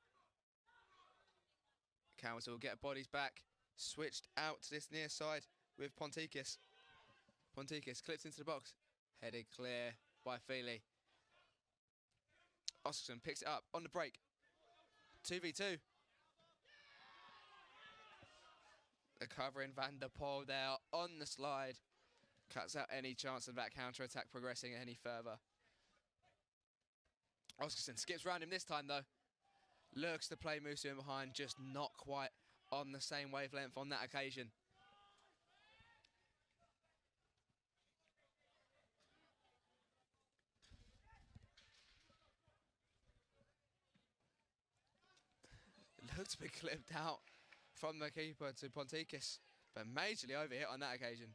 Camelsville will get bodies back. Switched out to this near side with Ponticus. Ponticus clips into the box. Headed clear by Feely. Oscarson picks it up on the break. 2v2. The covering Van der Poel there on the slide. Cuts out any chance of that counter-attack progressing any further. Oscarson skips around him this time though. Looks to play Musu in behind, just not quite on the same wavelength on that occasion. Looked to be clipped out from the keeper to Ponticus, but majorly overhit on that occasion.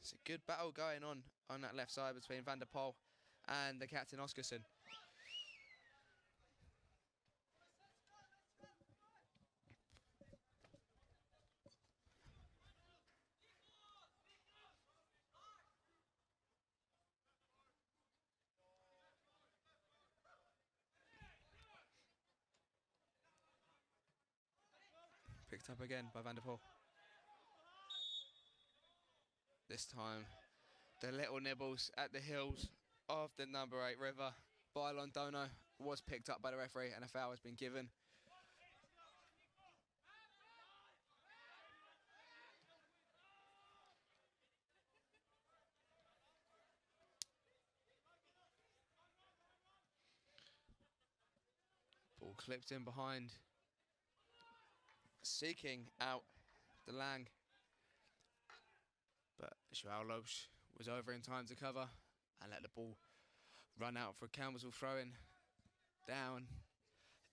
It's a good battle going on that left side between Van der Poel and the captain Oscarson. Picked up again by Van der Poel. This time, the little nibbles at the heels of the number 8 River by Londoño was picked up by the referee and a foul has been given. Ball clipped in behind. Seeking out the Lang. But Joao Lopes was over in time to cover and let the ball run out for a Campbellsville throw-in. Down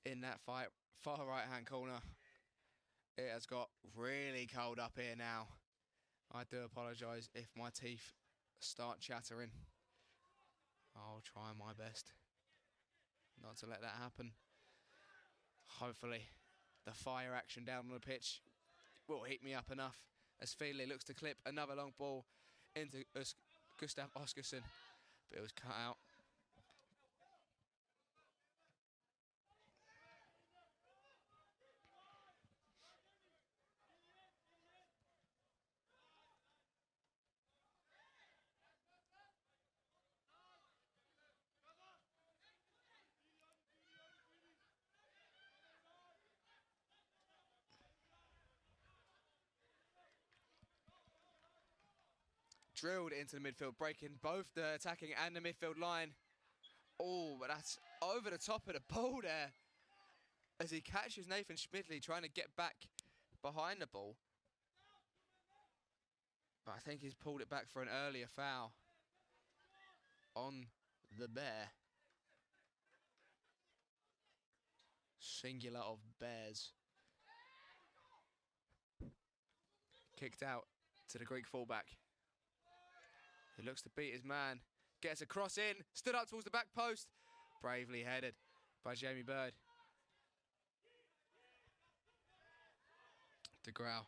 in that far right-hand corner. It has got really cold up here now. I do apologise if my teeth start chattering. I'll try my best not to let that happen. Hopefully, the fire action down on the pitch will heat me up enough as Feely looks to clip another long ball into Gustav Oscarsson, but it was cut out. Drilled into the midfield, breaking both the attacking and the midfield line. Oh, but that's over the top of the ball there. As he catches Nathan Schmidley trying to get back behind the ball. But I think he's pulled it back for an earlier foul on the Bear. Singular of Bears. Kicked out to the Greek fullback. He looks to beat his man. Gets a cross in. Stood up towards the back post. Bravely headed by Jamie Bird. De Grau.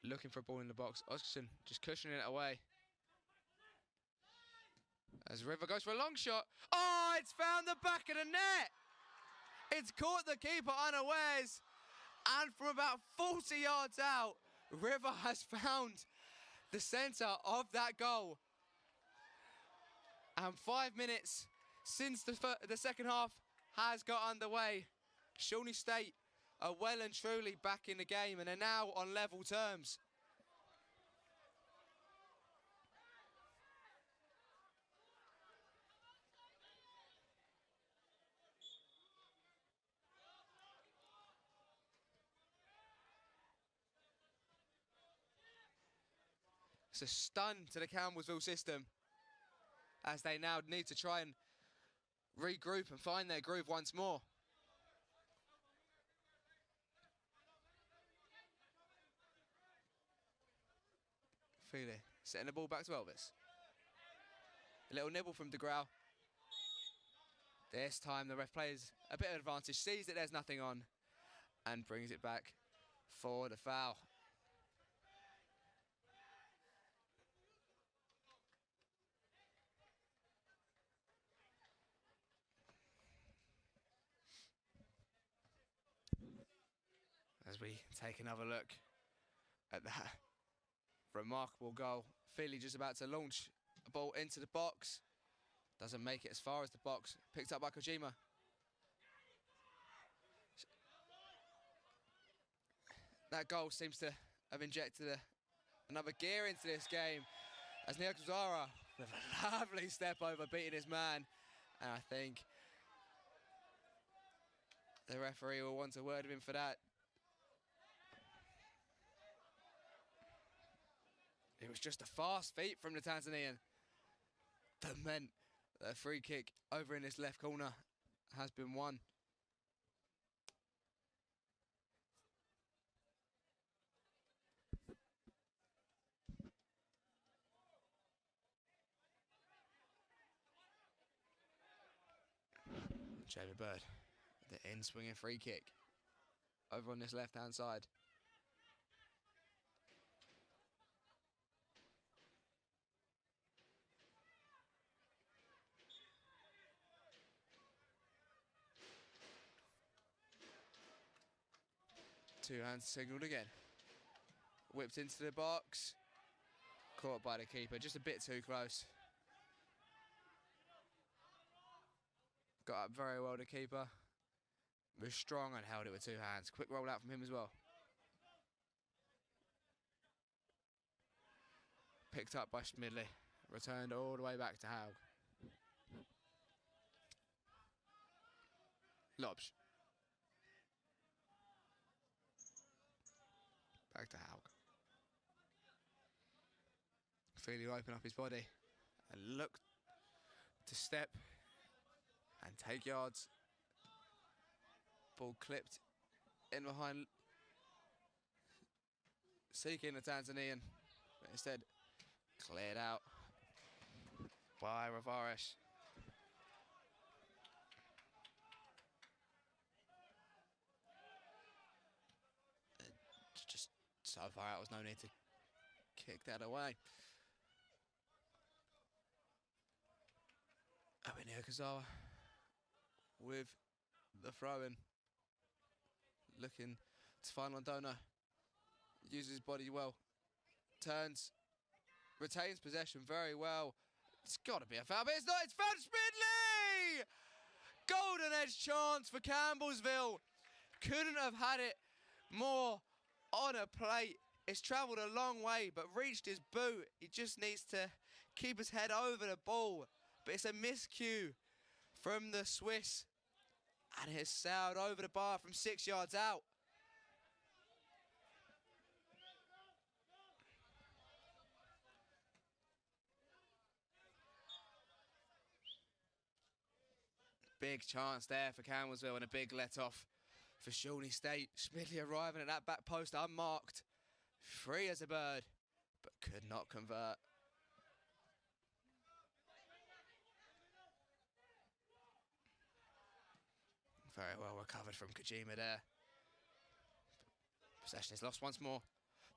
Looking for a ball in the box. Oscarsson just cushioning it away. As River goes for a long shot. Oh, it's found the back of the net. It's caught the keeper unawares. And from about 40 yards out, River has found the centre of that goal. And 5 minutes since the second half has got underway, Shawnee State are well and truly back in the game and are now on level terms. It's a stun to the Campbellsville system as they now need to try and regroup and find their groove once more. Feely setting the ball back to Elvis. A little nibble from De Grau. This time the ref plays a bit of advantage, sees that there's nothing on and brings it back for the foul. As we take another look at that remarkable goal. Feely just about to launch a ball into the box. Doesn't make it as far as the box. Picked up by Kojima. That goal seems to have injected another gear into this game. As Neil Kuzara with a lovely step over, beating his man. And I think the referee will want a word of him for that. It was just a fast feet from the Tanzanian that meant that a free kick over in this left corner has been won. Jamie Bird, the in-swinging free kick over on this left-hand side. Two hands signalled again. Whipped into the box. Caught by the keeper, just a bit too close. Got up very well, the keeper. Was strong and held it with two hands. Quick roll out from him as well. Picked up by Schmidley. Returned all the way back to Haug. Lobs. Back to Haug. Feely open up his body and look to step and take yards. Ball clipped in behind, seeking the Tanzanian, but instead cleared out by Ravares. Just so far out, was no need to kick that away. Owen Yokozawa with the throw-in. Looking to find Londoño. Uses his body well. Turns. Retains possession very well. It's got to be a foul, but it's not. It's foul. Smidley! Golden edge chance for Campbellsville. Couldn't have had it more on a plate. It's travelled a long way, but reached his boot. He just needs to keep his head over the ball. But it's a miscue from the Swiss. And it's sailed over the bar from 6 yards out. Big chance there for Campbellsville and a big let-off for Shawnee State. Smidley arriving at that back post unmarked. Free as a bird, but could not convert. Very well recovered from Kojima there. Possession is lost once more.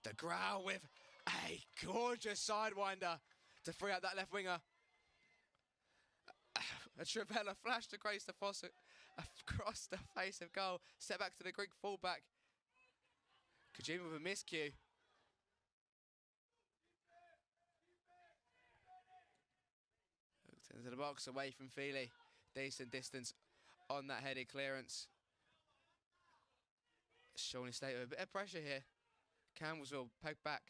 De Grau with a gorgeous sidewinder to free up that left winger. A Trivella flash to Grace Foster across the face of goal. Set back to the Greek fullback. Kojima with a miscue. Hooked into the box away from Feely. Decent distance on that headed clearance. Shawnee State with a bit of pressure here. Campbellsville pegged back.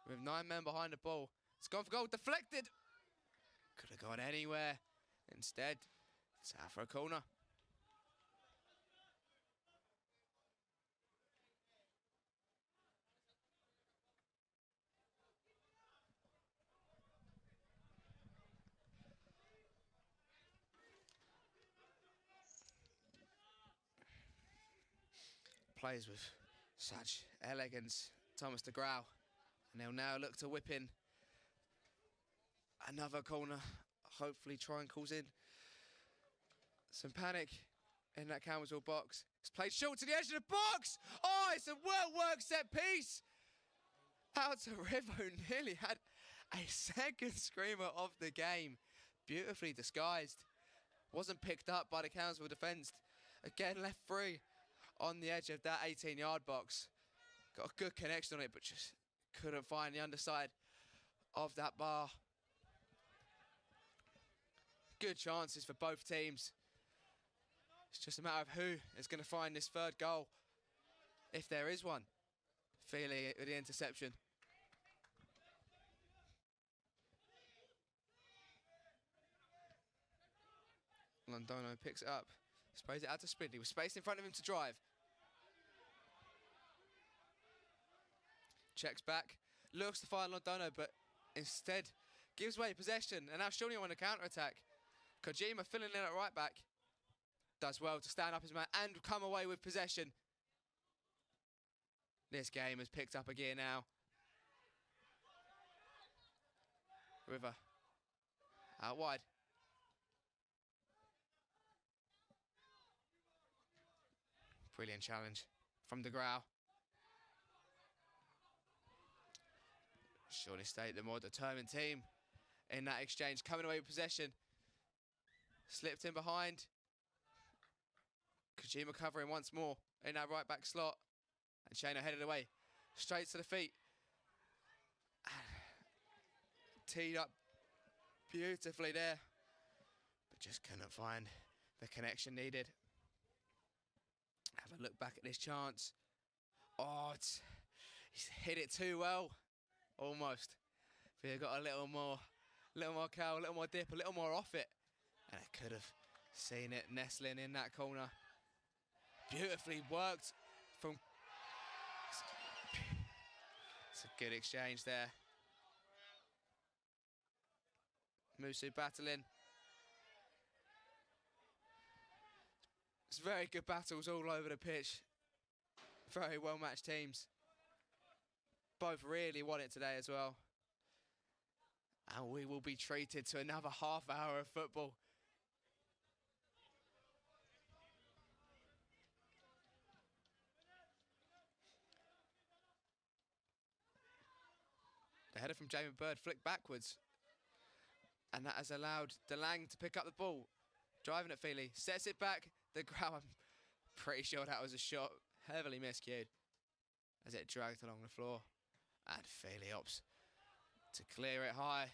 With 9 men behind the ball. It's gone for goal, deflected. Could have gone anywhere. Instead, it's out for a corner. Plays with such elegance, Thomas de Grau. And they'll now look to whip in another corner. Hopefully try and cause in some panic in that Campbellsville box. It's played short to the edge of the box. Oh, it's a well-worked set piece. Out to Rivo, who nearly had a second screamer of the game. Beautifully disguised. Wasn't picked up by the Campbellsville defence. Again, left free on the edge of that 18-yard box. Got a good connection on it, but just couldn't find the underside of that bar. Good chances for both teams. It's just a matter of who is going to find this third goal, if there is one. Feely with the interception. Londoño picks it up. Sprays it out to Smidley with space in front of him to drive. Checks back. Looks to find Londoño, but instead gives away possession. And now Shawnee on the counter-attack. Kojima filling in at right back. Does well to stand up his man and come away with possession. This game has picked up a gear now. River. Out wide. Brilliant challenge from de Grau. Shawnee State, the more determined team in that exchange, coming away with possession. Slipped in behind. Kojima covering once more in that right back slot. And Shano headed away. Straight to the feet. Teed up beautifully there. But just couldn't find the connection needed. Have a look back at this chance. Oh, he's hit it too well. Almost. If he had got a little more curl, a little more dip, a little more off it. And it could have Seeing it nestling in that corner. Beautifully worked from... It's a good exchange there. Musu battling. It's very good battles all over the pitch. Very well matched teams. Both really want it today as well. And we will be treated to another half hour of football. The header from Jamie Bird flicked backwards. And that has allowed DeLange to pick up the ball. Driving at Feely, sets it back. The ground, I'm pretty sure that was a shot heavily miscued as it dragged along the floor. And Feely opts to clear it high,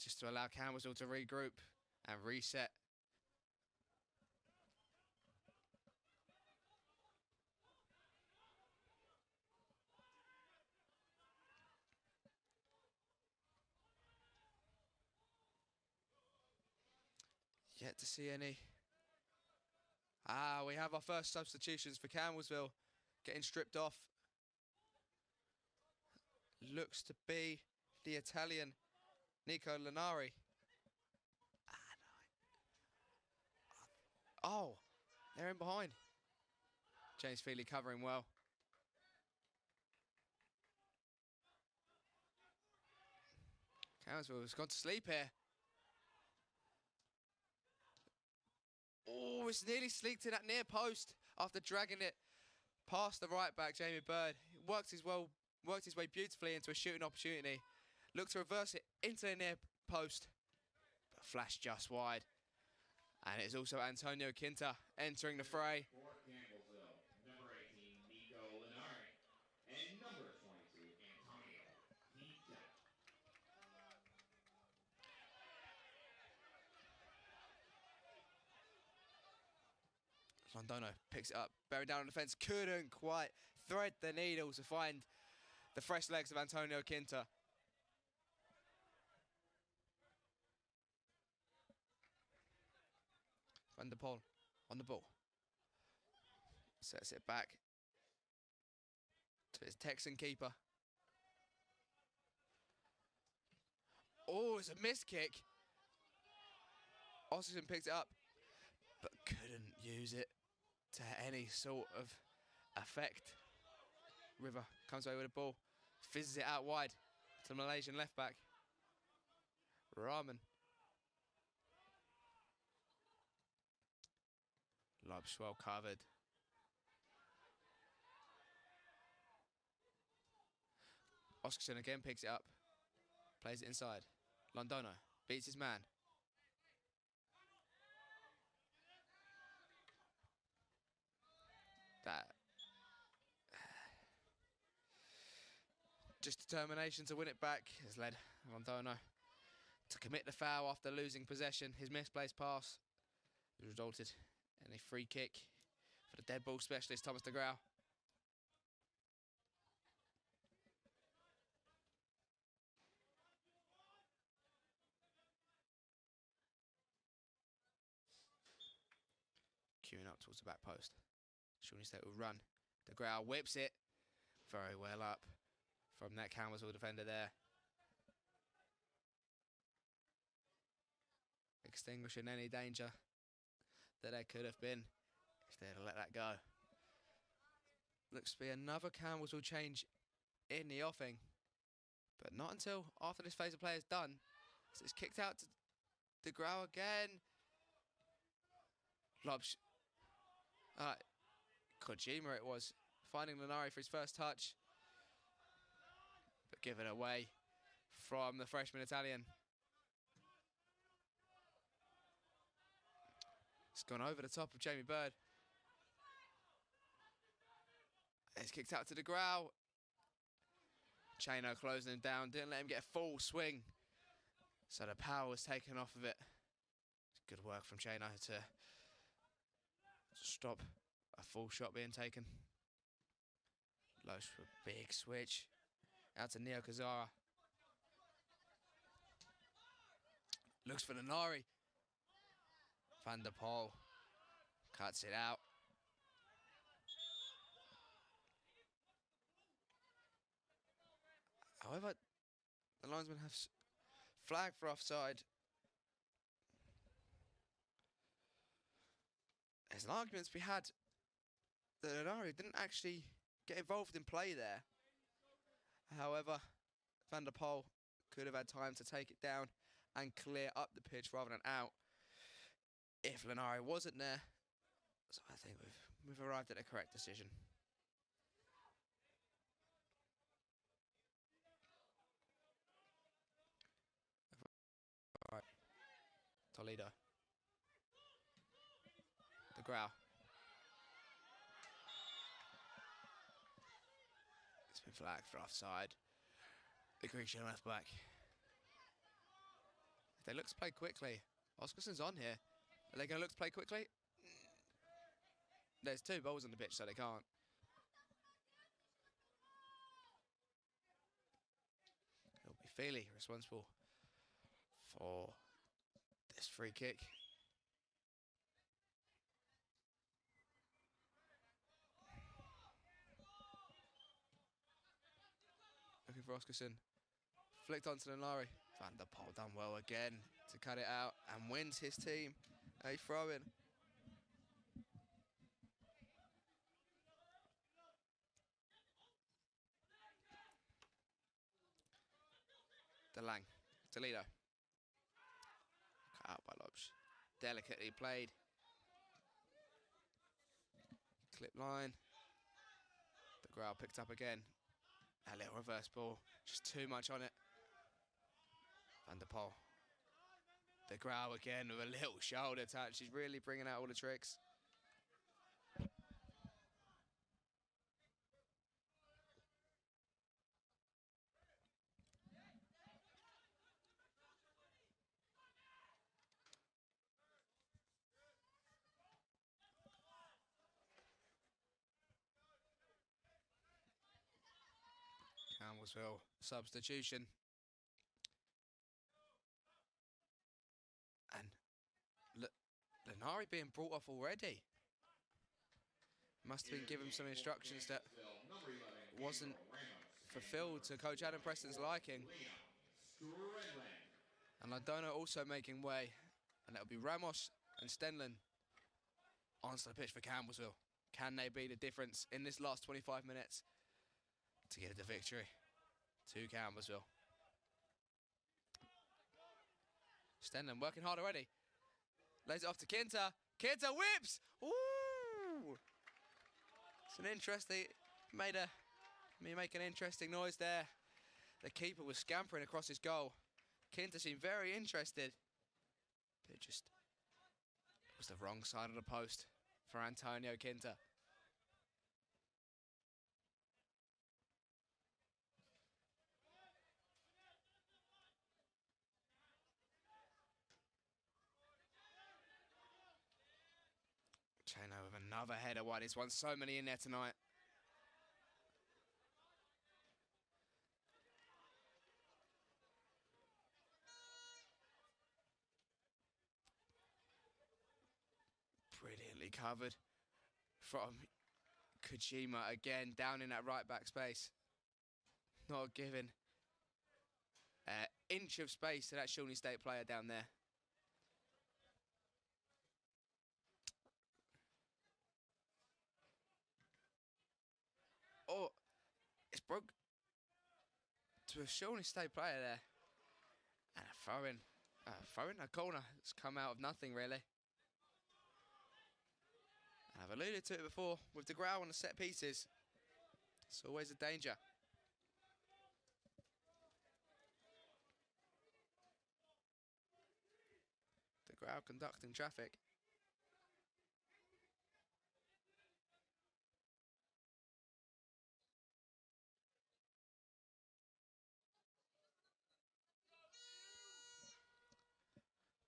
just to allow Cambersville to regroup and reset. Yet to see any. We have our first substitutions for Cambersville getting stripped off. Looks to be the Italian Nico Linari. Oh, they're in behind. James Feely covering well. Cambersville has gone to sleep here. Oh, it's nearly sleeked to that near post after dragging it past the right back, Jamie Bird. He worked his way beautifully into a shooting opportunity. Looked to reverse it into the near post, but flashed just wide. And it's also Antonio Quinta entering the fray.
For Campbellsville, number 18, Nico Linari, and number 22, Antonio Quinta.
Londoño picks it up, bearing down on the fence, couldn't quite thread the needle to find the fresh legs of Antonio Quinta. Van der Poel on the ball. Sets it back to his Texan keeper. Oh, it's a missed kick. Oscarson picks it up, but couldn't use it to any sort of effect. River comes away with the ball, fizzes it out wide to the Malaysian left back. Rahman. Lobs well covered. Oscarson again picks it up, plays it inside. Londoño beats his man. That just determination to win it back has led Londoño to commit the foul after losing possession. His misplaced pass resulted in a free kick for the dead ball specialist Thomas de Grau. Queuing up towards the back post. Shawnee State will run. De Grau whips it very well up from that Cambersville defender there. Extinguishing any danger that there could have been if they'd have let that go. Looks to be another Cambersville change in the offing, but not until after this phase of play is done. So it's kicked out to De Grau again. Lobs. Kojima it was, finding Linari for his first touch, but given away from the freshman Italian. It's gone over the top of Jamie Bird. It's kicked out to De Grau. Chano closing him down, didn't let him get a full swing, so the power was taken off of it. Good work from Chano to stop a full shot being taken. Lowe's for a big switch. Out to Neo Kazara. Looks for Linari. Van der Poel cuts it out. However, the linesman has flagged for offside. There's an argument to be had that Linari didn't actually get involved in play there. However, Van der Poel could have had time to take it down and clear up the pitch rather than out if Linari wasn't there. So I think we've arrived at a correct decision. All right, Toledo. The Grau. It's been flagged for offside. The Grecian left back. If they look to play quickly, Oscarson's on here. Are they going to look to play quickly? There's 2 balls on the pitch, so they can't. It'll be Feely responsible for this free kick. Looking for Oscarson. Flicked onto Linari. Van der Poel done well again to cut it out and wins his team a throw-in. DeLang. Toledo. Cut out by Lobsch. Delicately played. Clip line. The Grau picked up again. A little reverse ball. Just too much on it. Van der Poel. The Grau again with a little shoulder touch. He's really bringing out all the tricks. Campbellsville substitution. And Linari being brought off already. Must have been given some instructions that wasn't fulfilled to Coach Adam Preston's liking. And Londoño also making way. And that'll be Ramos and Stenlin onto the pitch for Campbellsville. Can they be the difference in this last 25 minutes to get the victory to Campbellsville? Stenlin working hard already. Lays it off to Kinter. Kinter whips! Ooh! It's an interesting... Made me make an interesting noise there. The keeper was scampering across his goal. Kinter seemed very interested. But it just was the wrong side of the post for Antonio Kinter. Chano with another header. Why this one's so many in there tonight. Brilliantly covered from Kojima again, down in that right back space. Not giving an inch of space to that Shawnee State player down there. Oh, it's broke to a Shawnee State player there. And a throw-in, a corner. It's come out of nothing, really. I've alluded to it before, with the Grau on the set pieces, it's always a danger. The Grau conducting traffic.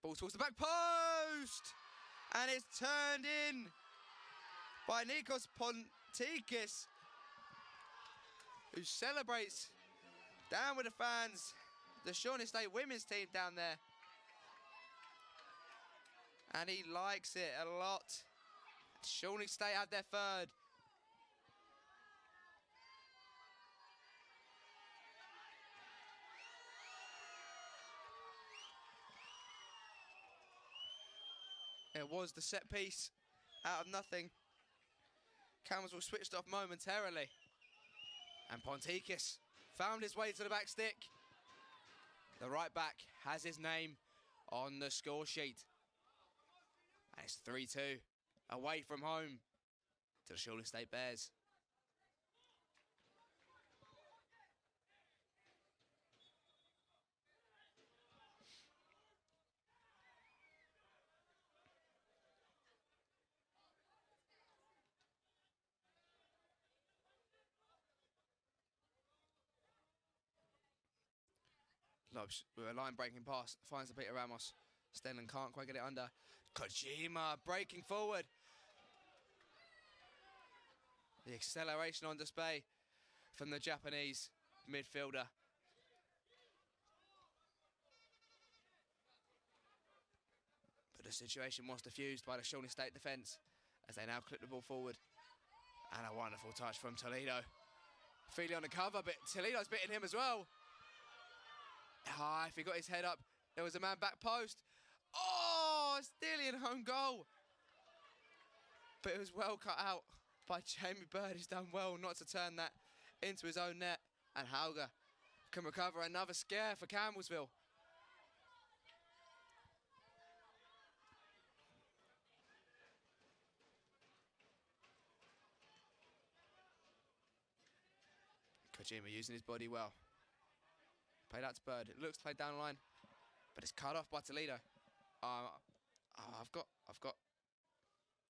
Ball towards the back post! And it's turned in by Nikos Pontikis, who celebrates down with the fans, the Shawnee State women's team down there. And he likes it a lot. Shawnee State had their third. It was the set piece out of nothing. Camelsville switched off momentarily. And Ponticus found his way to the back stick. The right back has his name on the score sheet. And it's 3-2 away from home to the Shawnee State Bears. Lobs with a line breaking pass, finds the Peter Ramos. Stenlin can't quite get it under. Kojima breaking forward. The acceleration on display from the Japanese midfielder. But the situation was diffused by the Shawnee State defence as they now clip the ball forward. And a wonderful touch from Toledo. Feely on the cover, but Toledo's beating him as well. Ah, if he got his head up, there was a man back post. Oh, it's nearly a home goal. But it was well cut out by Jamie Bird. He's done well not to turn that into his own net. And Hauger can recover another scare for Campbellsville. Kojima using his body well. Played out to Bird. It looks played down the line, but it's cut off by Toledo. I've got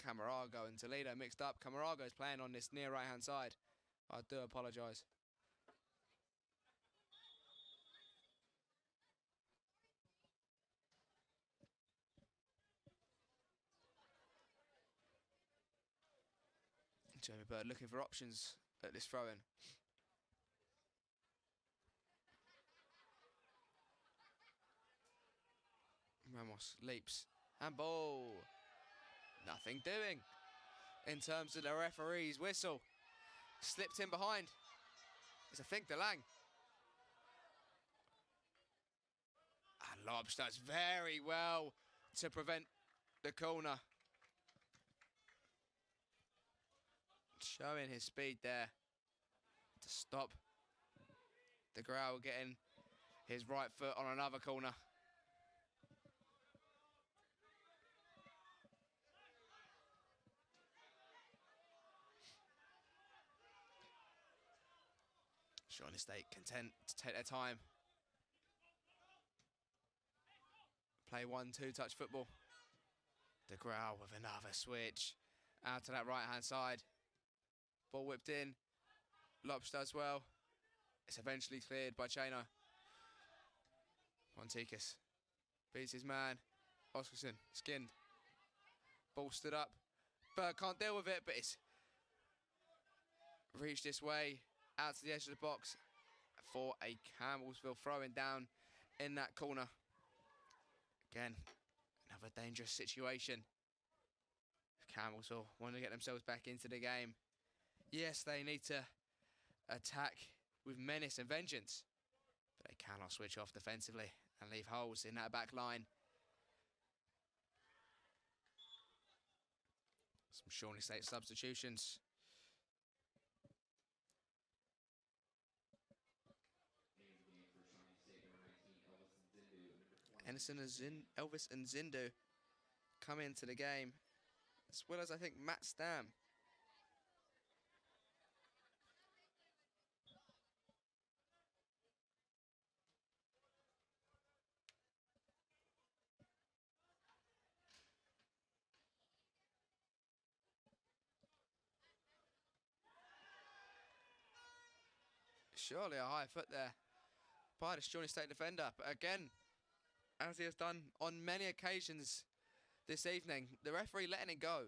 Camarago and Toledo mixed up. Camarago is playing on this near right-hand side. I do apologise. Jamie Bird looking for options at this throw-in. Ramos leaps and ball. Nothing doing in terms of the referee's whistle. Slipped in behind. It's a think DeLang. And Lobs does very well to prevent the corner. Showing his speed there to stop the Growl getting his right foot on another corner. Shawnee State content to take their time. Play 1-2 touch football. The Growl with another switch out to that right-hand side. Ball whipped in. Lobs does well. It's eventually cleared by Chano. Ponticus beats his man. Oscarson skinned. Ball stood up. Bird can't deal with it, but it's reached this way out to the edge of the box for a Campbellsville throwing down in that corner. Again, another dangerous situation. Campbellsville want to get themselves back into the game. Yes, they need to attack with menace and vengeance, but they cannot switch off defensively and leave holes in that back line. Some Shawnee State substitutions. Anderson and Elvis and Zindu come into the game, as well as I think Matt Stam. Surely a high foot there by the Shawnee State defender, but again, as he has done on many occasions this evening, the referee letting it go.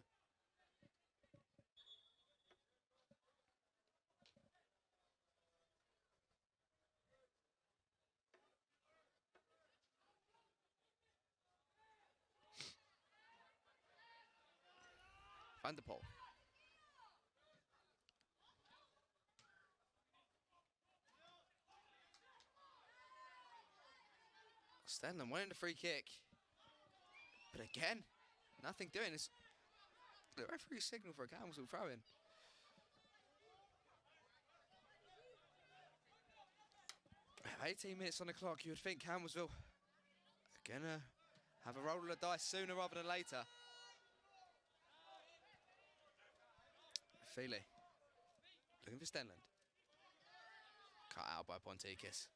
Vanderpool. Stenland winning the free kick. But again, nothing doing. It's the referee's signal for a council throw-in. 18 minutes on the clock. You would think Campbellsville are gonna have a roll of the dice sooner rather than later. Feely looking for Stenland. Cut out by Ponticus.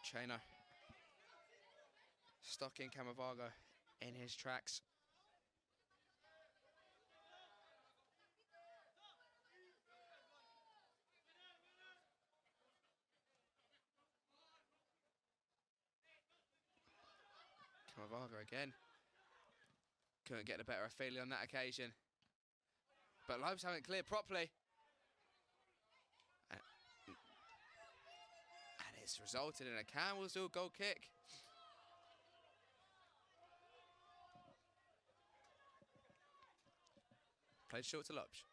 Chano stalking Camavago in his tracks. Camavago again. Couldn't get the better of Feely on that occasion. But Lopes haven't cleared properly. And it's resulted in a Campbellsville goal kick. Played short to Lopes.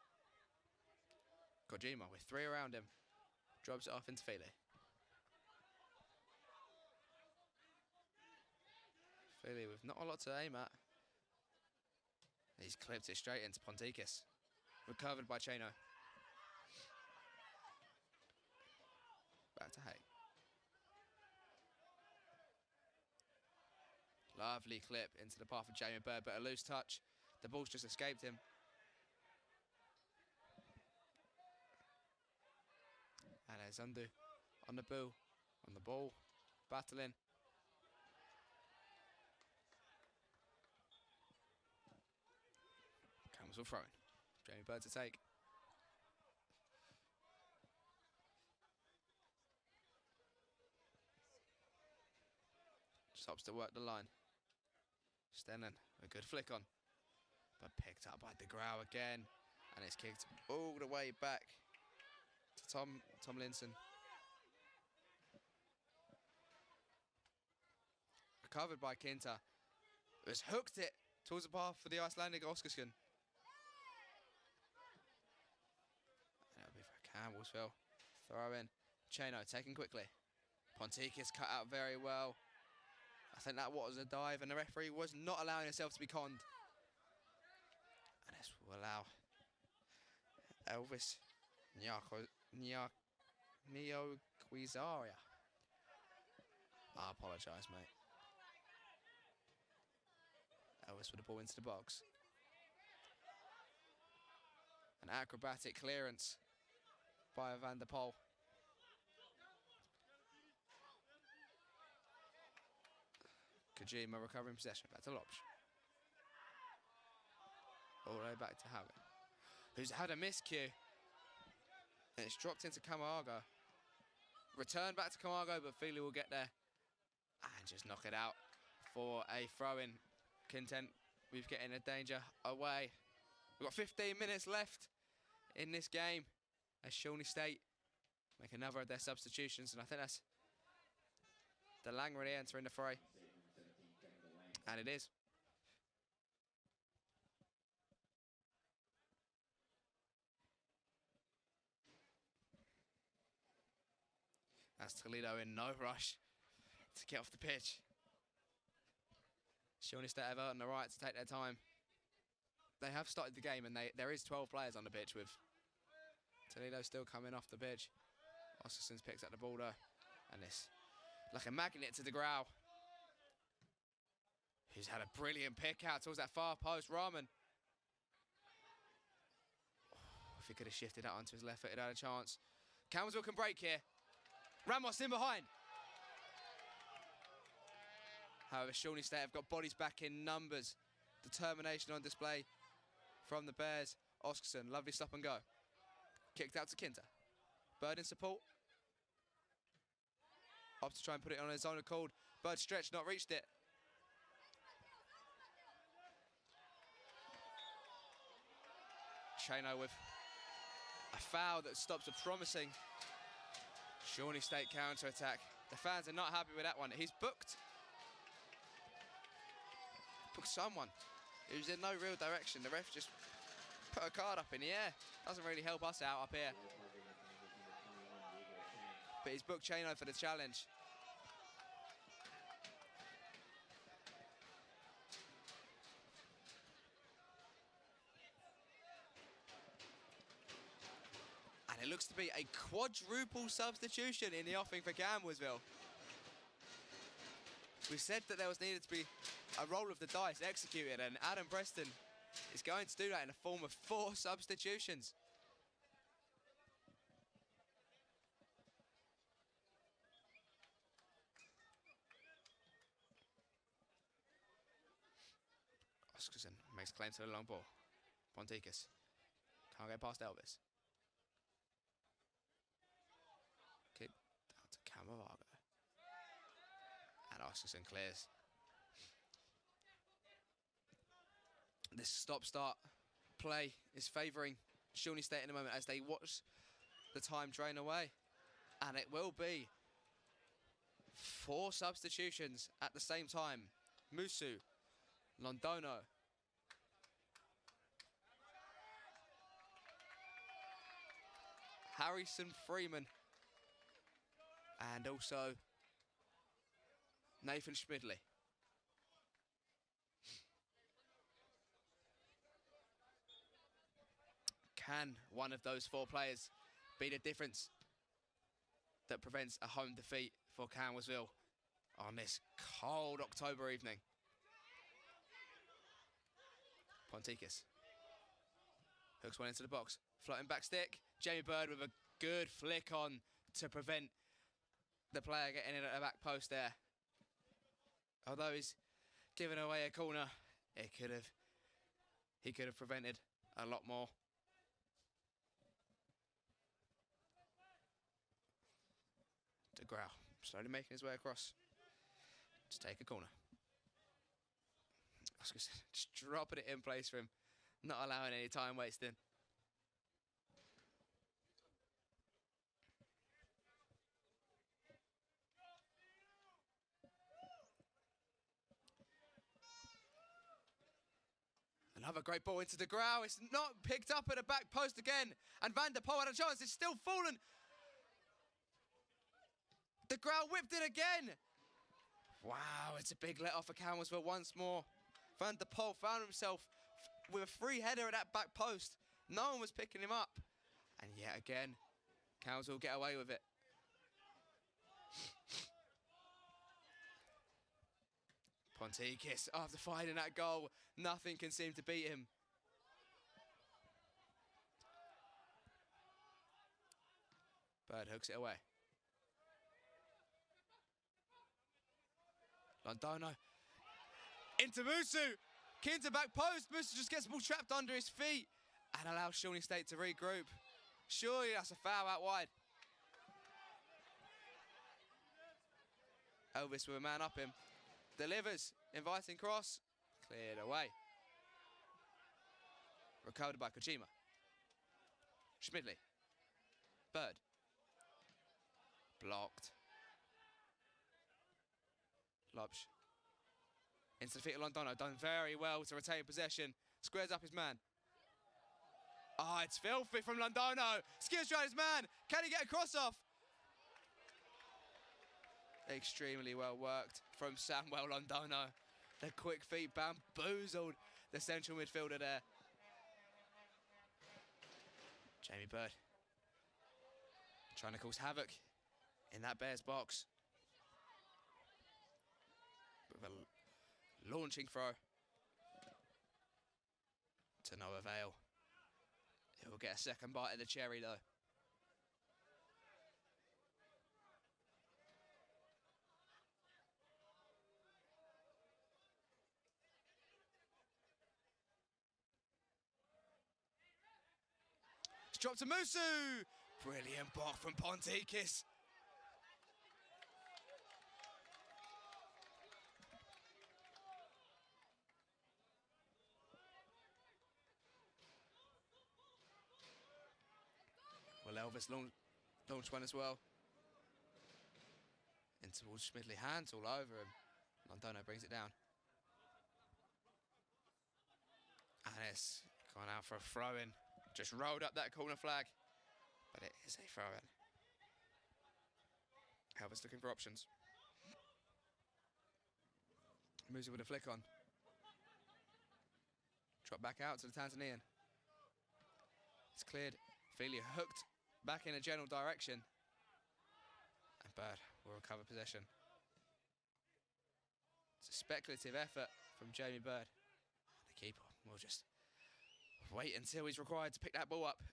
Kojima with 3 around him. Drops it off into Feely. Feely with not a lot to aim at. He's clipped it straight into Ponticus. Recovered by Chano. Back to Hay. Lovely clip into the path of Jamie Bird, but a loose touch. The ball's just escaped him. And there's Undu on the ball, battling. Campbellsville throwing. Jamie Bird to take. Stops to work the line. Stenland, a good flick on. But picked up by DeGrau again. And it's kicked all the way back to Tomlinson. Recovered by Kinta. Has hooked it towards the path for the Icelandic Oskarsson. That'll be for Campbellsville. Throw in. Chano taken quickly. Ponticus cut out very well. I think that was a dive, and the referee was not allowing himself to be conned. And this will allow Elvis Neoquizaria. I apologise, mate. Elvis with the ball into the box. An acrobatic clearance by Van der Poel. Kojima recovering possession. Back to Lopes. All the way back to Howard, who's had a miscue. And it's dropped into Camargo. Return back to Camargo, but Feely will get there. And just knock it out for a throw-in. Content with getting a danger away. We've got 15 minutes left in this game as Shawnee State make another of their substitutions. And I think that's the Langrenny entering the fray. And it is. That's Toledo in no rush to get off the pitch. Shawnee State have earned the right to take their time. They have started the game, and there is 12 players on the pitch, with Toledo still coming off the pitch. Oskarson's picks up the ball though, and it's like a magnet to DeGrau, who's had a brilliant pick out towards that far post. Rahman. Oh, if he could have shifted that onto his left foot, he'd had a chance. Campbellsville can break here. Ramos in behind. However, Shawnee State have got bodies back in numbers. Determination on display from the Bears. Oskarsson, lovely stop and go. Kicked out to Kinta. Bird in support. Opts to try and put it on his own accord. Bird stretched, not reached it. Chano with a foul that stops a promising Shawnee State counter-attack. The fans are not happy with that one. He's booked. for someone who's in no real direction. The ref just put a card up in the air. Doesn't really help us out up here. But he's booked Chano for the challenge. And it looks to be a quadruple substitution in the offing for Cambersville. We said that there was needed to be a roll of the dice executed, and Adam Preston is going to do that in the form of 4 substitutions. Oscarson makes claim to the long ball. Ponticus can't get past Elvis. Kick down to Camargo. And Oscarson clears. This stop-start play is favouring Shawnee State in a moment as they watch the time drain away. And it will be 4 substitutions at the same time. Musu, Londoño, Harrison Freeman, and also Nathan Schmidley. Can one of those 4 players be the difference that prevents a home defeat for Cambersville on this cold October evening? Ponticus hooks one into the box, floating back stick. Jamie Bird with a good flick on to prevent the player getting in at the back post there. Although he's given away a corner, he could have prevented a lot more. DeGrau slowly making his way across to take a corner. Just dropping it in place for him, not allowing any time wasting. Another great ball into DeGrau. It's not picked up at the back post again. And Van der Poel had a chance. It's still fallen. DeGrau whipped it again. Wow, it's a big let off for Cambersville once more. Van der Poel found himself with a free header at that back post. No one was picking him up. And yet again, Cambersville will get away with it. Ponticus, after finding that goal, nothing can seem to beat him. Bird hooks it away. Londoño into Musu. Keen to back post. Musu just gets the ball trapped under his feet and allows Shawnee State to regroup. Surely that's a foul out wide. Elvis with a man up him. Delivers, inviting cross, cleared away. Recovered by Kojima. Schmidley. Bird. Blocked. Lobsch. Into the feet of Londoño, done very well to retain possession. Squares up his man. Ah, it's filthy from Londoño. Skids around his man. Can he get a cross off? Extremely well worked from Samuel Londoño. The quick feet bamboozled the central midfielder there. Jamie Bird trying to cause havoc in that Bears box. With a launching throw to no avail. He'll get a second bite of the cherry though. Drop to Musu. Brilliant block from Ponticus. Well, Elvis launched one as well. In towards Schmidley, hands all over him. Londoño brings it down. Gomez gone out for a throw-in. Just rolled up that corner flag. But it is a throw-in. Elvis looking for options. Musa with a flick on. Drop back out to the Tanzanian. It's cleared. Feely hooked back in a general direction. And Bird will recover possession. It's a speculative effort from Jamie Bird. The keeper will just wait until he's required to pick that ball up.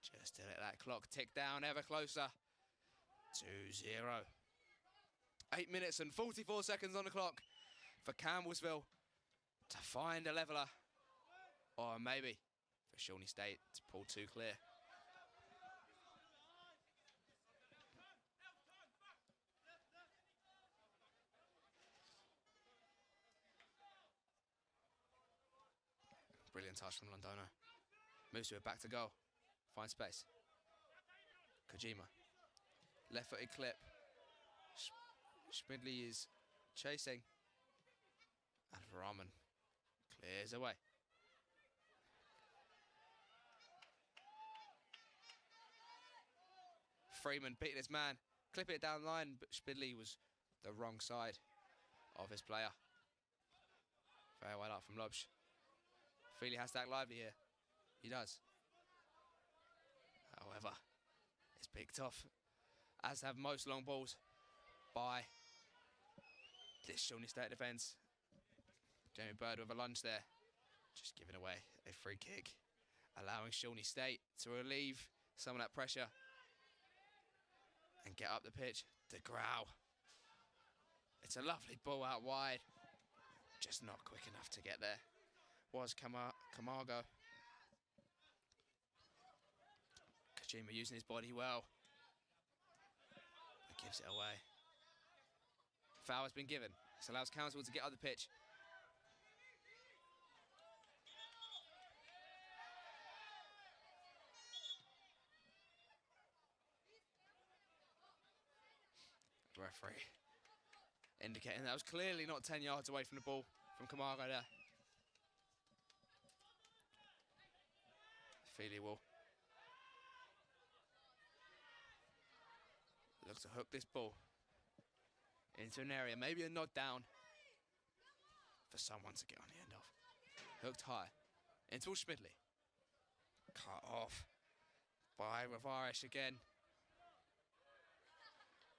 Just to let that clock tick down ever closer. 2-0. 8 minutes and 44 seconds on the clock for Campbellsville to find a leveller. Or maybe for Shawnee State to pull two clear. Brilliant touch from Londoño. Musa back to goal. Finds space. Kojima. Left-footed clip. Schmidley is chasing. And Rahman clears away. Freeman beating his man. Clipping it down the line, but Schmidley was the wrong side of his player. Very well up from Lobsch. Feely has to act lively here. He does. However, it's picked off, as have most long balls, by this Shawnee State defence. Jamie Bird with a lunge there. Just giving away a free kick, allowing Shawnee State to relieve some of that pressure and get up the pitch. De Grau. It's a lovely ball out wide. Just not quick enough to get there. Was Camargo. Kojima using his body well. But gives it away. Foul has been given. This allows Council to get up the pitch. The referee indicating that was clearly not 10 yards away from the ball from Camargo there. Feely will look to hook this ball into an area, maybe a nod down for someone to get on the end of. Hooked high into Schmidley. Cut off by Rivarish again.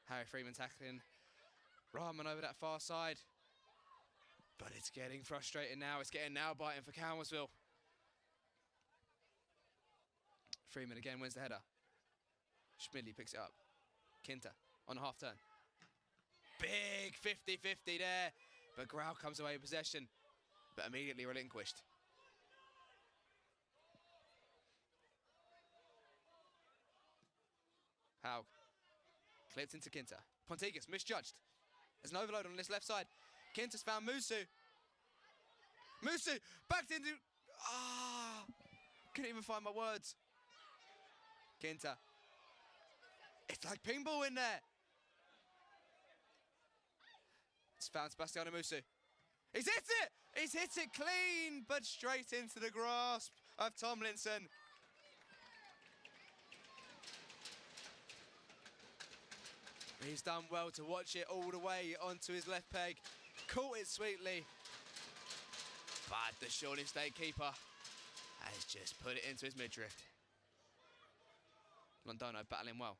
Harry Freeman tackling Rahman over that far side. But it's getting frustrating now. It's getting now biting for Campbellsville. Freeman again wins the header. Schmidley picks it up. Kinter on a half turn. Big 50-50 there. But Grau comes away with possession, but immediately relinquished. Haug. Clipped into Kinter. Ponticus misjudged. There's an overload on this left side. Kinter's found Musu. Musu backed into... couldn't even find my words. Kinter. It's like ping ball in there. It's found Sebastiano Musu. He's hit it! He's hit it clean, but straight into the grasp of Tomlinson. He's done well to watch it all the way onto his left peg. Caught it sweetly. But the Shawnee State keeper has just put it into his midriff. Londoño battling well.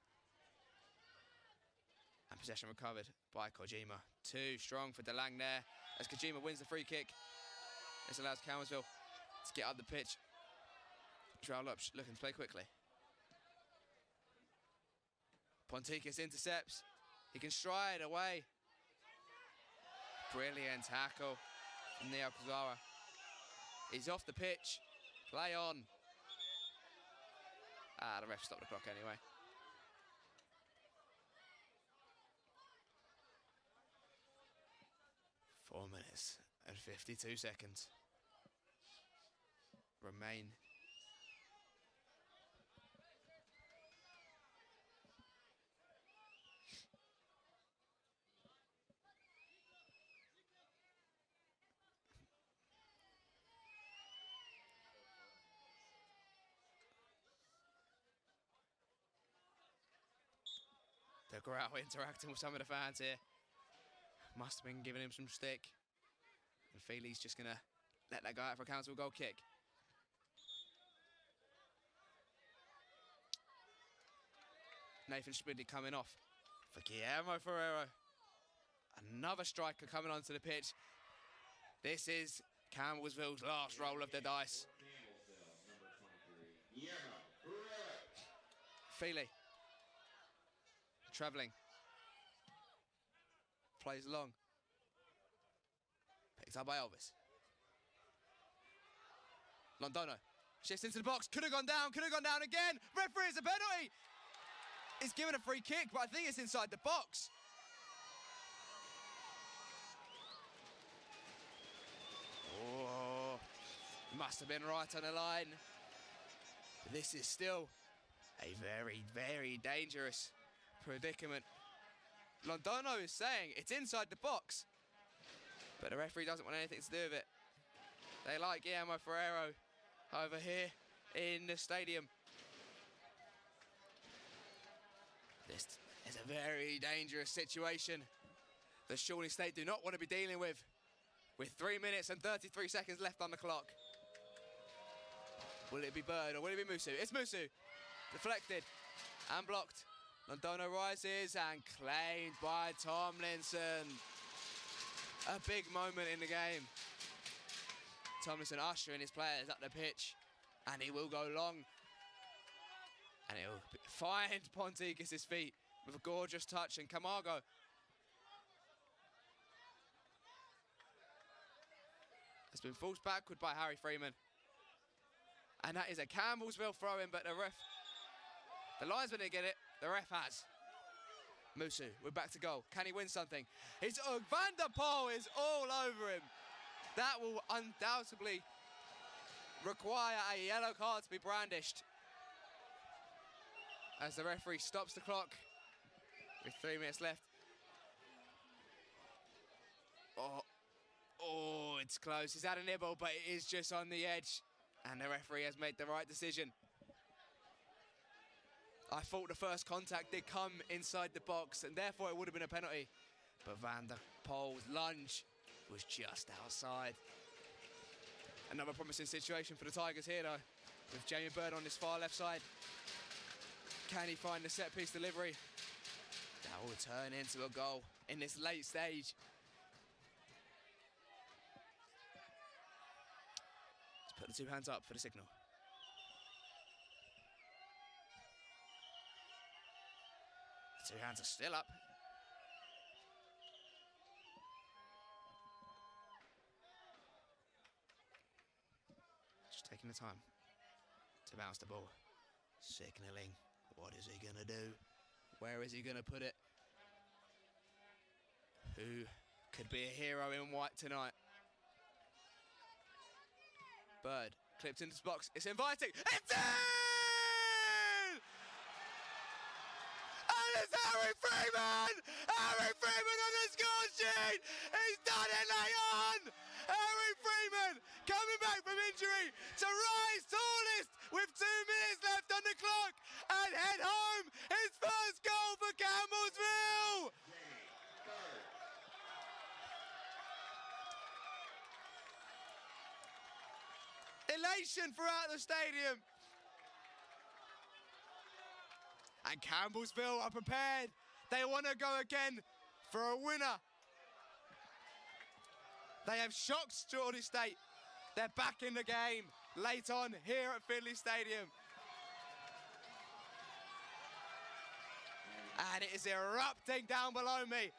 And possession recovered by Kojima. Too strong for DeLang there as Kojima wins the free kick. This allows Campbellsville to get up the pitch. Joao Lopes looking to play quickly. Ponticus intercepts. He can stride away. Brilliant tackle from Neo Kuzara. He's off the pitch. Play on. The ref stopped the clock anyway. Four minutes and 52 seconds remain. Grau interacting with some of the fans here. Must have been giving him some stick. And Feely's just going to let that go out for a council goal kick. Nathan Spidley coming off for Guillermo Ferrero. Another striker coming onto the pitch. This is Campbellsville's last roll of the dice. Feely. Travelling. Plays long. Picked up by Elvis. Londoño. Shifts into the box. Could have gone down again. Referee, it's a penalty. He's given a free kick, but I think it's inside the box. Oh, must have been right on the line. This is still a very, very dangerous predicament. Londoño is saying it's inside the box, but the referee doesn't want anything to do with it. They like Guillermo Ferrero over here in the stadium. This is a very dangerous situation that Shawnee State do not want to be dealing with 3 minutes and 33 seconds left on the clock. Will it be Bird or will it be Musu? It's Musu. Deflected and blocked. Londoño rises and claimed by Tomlinson. A big moment in the game. Tomlinson ushering his players up the pitch, and he will go long. And he'll find Ponticus' feet with a gorgeous touch, and Camargo has been forced backward by Harry Freeman. And that is a Campbellsville throw-in, but the linesman didn't get it, the ref has. Musu, we're back to goal. Can he win something? It's Van der Poel is all over him. That will undoubtedly require a yellow card to be brandished, as the referee stops the clock with 3 minutes left. Oh, it's close. He's had a nibble, but it is just on the edge. And the referee has made the right decision. I thought the first contact did come inside the box, and therefore it would have been a penalty. But Van der Poel's lunge was just outside. Another promising situation for the Tigers here, though, with Jamie Bird on this far left side. Can he find the set-piece delivery? That will turn into a goal in this late stage. Let's put the two hands up for the signal. The two hands are still up. Just taking the time to bounce the ball. Signalling. What is he going to do? Where is he going to put it? Who could be a hero in white tonight? Bird clipped into the box. It's inviting. It's in! And it's Harry Freeman! Harry Freeman on the score sheet! He's done it late on! Harry Freeman coming back from injury to rise tallest with 2 minutes left on the clock and head home his first goal for Campbellsville! Elation throughout the stadium. And Campbellsville are prepared. They want to go again for a winner. They have shocked Shawnee State. They're back in the game late on here at Finley Stadium. And it is erupting down below me.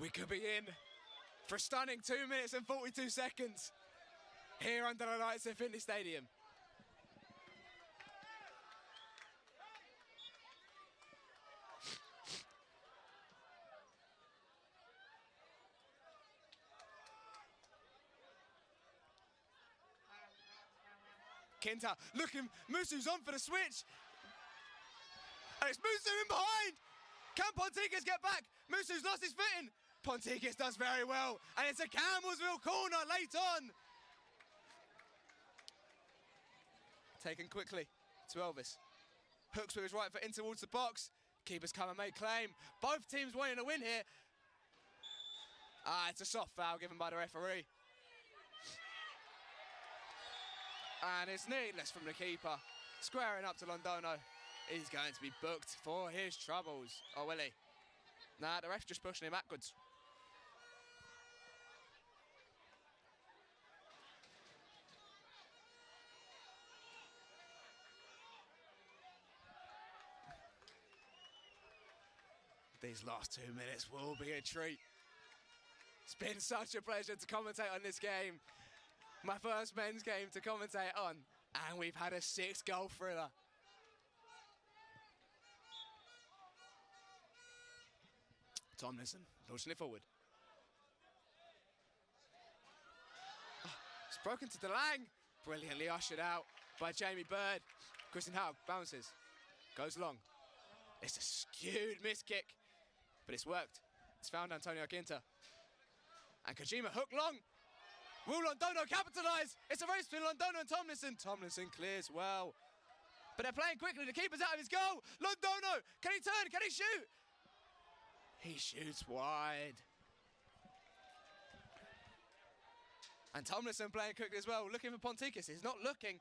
We could be in for a stunning 2 minutes and 42 seconds here under the lights of Finley Stadium. Kinta looking, Musu's on for the switch. And it's Musu in behind. Can Ponticus get back? Musu's lost his footing. Ponticus does very well, and it's a Campbellsville corner late on. Taken quickly to Elvis. Hooks with his right foot in towards the box. Keepers come and make claim. Both teams wanting to win here. It's a soft foul given by the referee. And it's needless from the keeper. Squaring up to Londoño. He's going to be booked for his troubles. Oh, will he? Nah, the ref's just pushing him backwards. These last 2 minutes will be a treat. It's been such a pleasure to commentate on this game. My first men's game to commentate on. And we've had a 6-goal thriller. Tomlinson launching it forward. Oh, it's broken to DeLang. Brilliantly ushered out by Jamie Bird. Christian Haug bounces. Goes long. It's a skewed miss kick. But it's worked. It's found Antonio Quinta. And Kojima hook long. Will Londoño capitalise? It's a race between Londoño and Tomlinson. Tomlinson clears well. But they're playing quickly. The keeper's out of his goal. Londoño, can he turn? Can he shoot? He shoots wide. And Tomlinson playing quickly as well. Looking for Ponticus. He's not looking.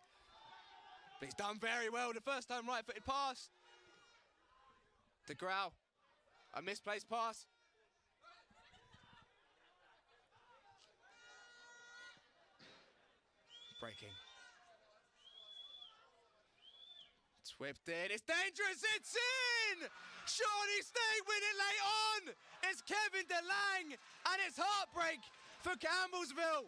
But he's done very well. The first time right-footed pass. De Grau. A misplaced pass. Breaking. It's whipped in. It's dangerous. It's in! Shawnee State win it late on. It's Kevin DeLang. And it's heartbreak for Campbellsville.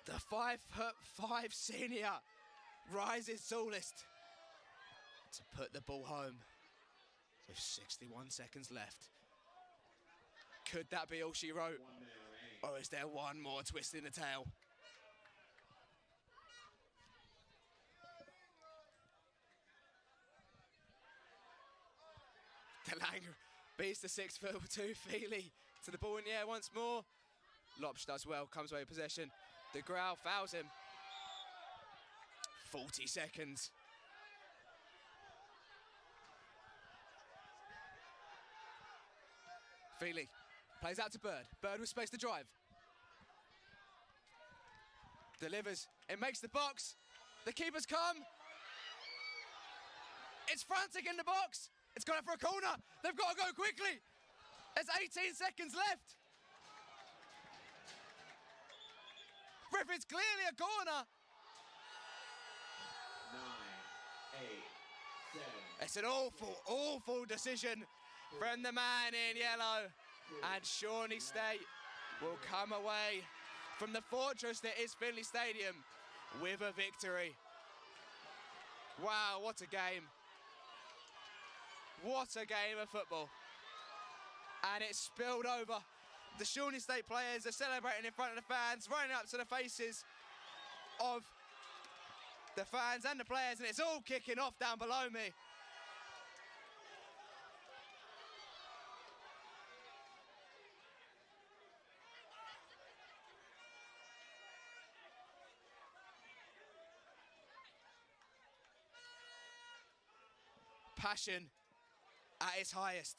The 5'5" senior rises tallest to put the ball home with 61 seconds left. Could that be all she wrote? Or is there one more twist in the tail? DeLang beats the 6'2" Feely to the ball in the air once more. Lopes does well, comes away with possession. De Grau fouls him. 40 seconds. Feely plays out to Bird. Bird with space to drive. Delivers. It makes the box. The keeper's come. It's frantic in the box. It's gone for a corner. They've got to go quickly. There's 18 seconds left. It's clearly a corner.
9, 8, 7.
It's an awful decision from the man in yellow. And Shawnee State will come away from the fortress that is Finley Stadium with a victory. Wow, what a game. What a game of football. And it spilled over. The Shawnee State players are celebrating in front of the fans, running up to the faces of the fans and the players, and it's all kicking off down below me. Passion at its highest.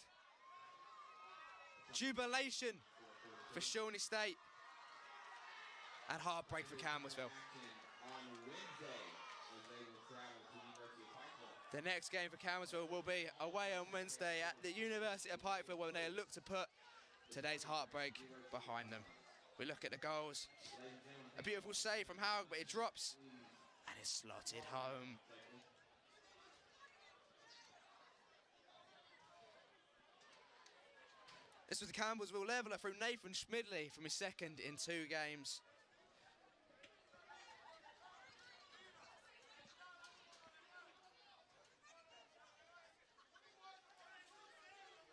Jubilation for Shawnee State. And heartbreak for Campbellsville. The next game for Campbellsville will be away on Wednesday at the University of Pikeville, where they look to put today's heartbreak behind them. We look at the goals. A beautiful save from Haug, but it drops and is slotted home. This was the Campbellsville leveller through Nathan Schmidley from his second in 2 games.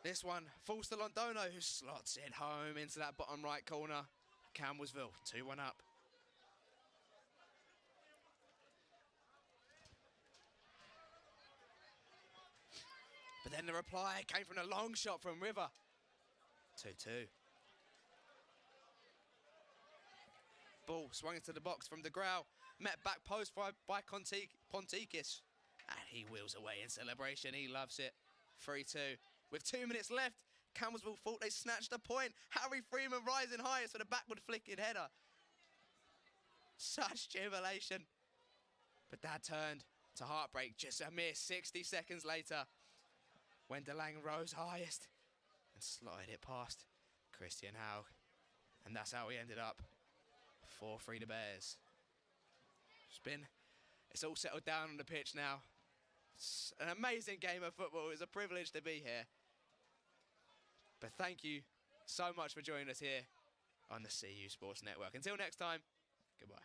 This one falls to Londoño, who slots it home into that bottom right corner. Campbellsville 2-1 up. But then the reply came from a long shot from River. 2-2. Ball swung into the box from De Grau. Met back post by Pontikis. And he wheels away in celebration. He loves it. 3-2. With 2 minutes left, Campbellsville thought they snatched a point. Harry Freeman rising highest with a backward flicking header. Such jubilation. But that turned to heartbreak just a mere 60 seconds later, when DeLang rose highest and slotted it past Christian Haug. And that's how we ended up. 4-3 to Bears. It's all settled down on the pitch now. It's an amazing game of football. It's a privilege to be here. But thank you so much for joining us here on the CU Sports Network. Until next time, goodbye.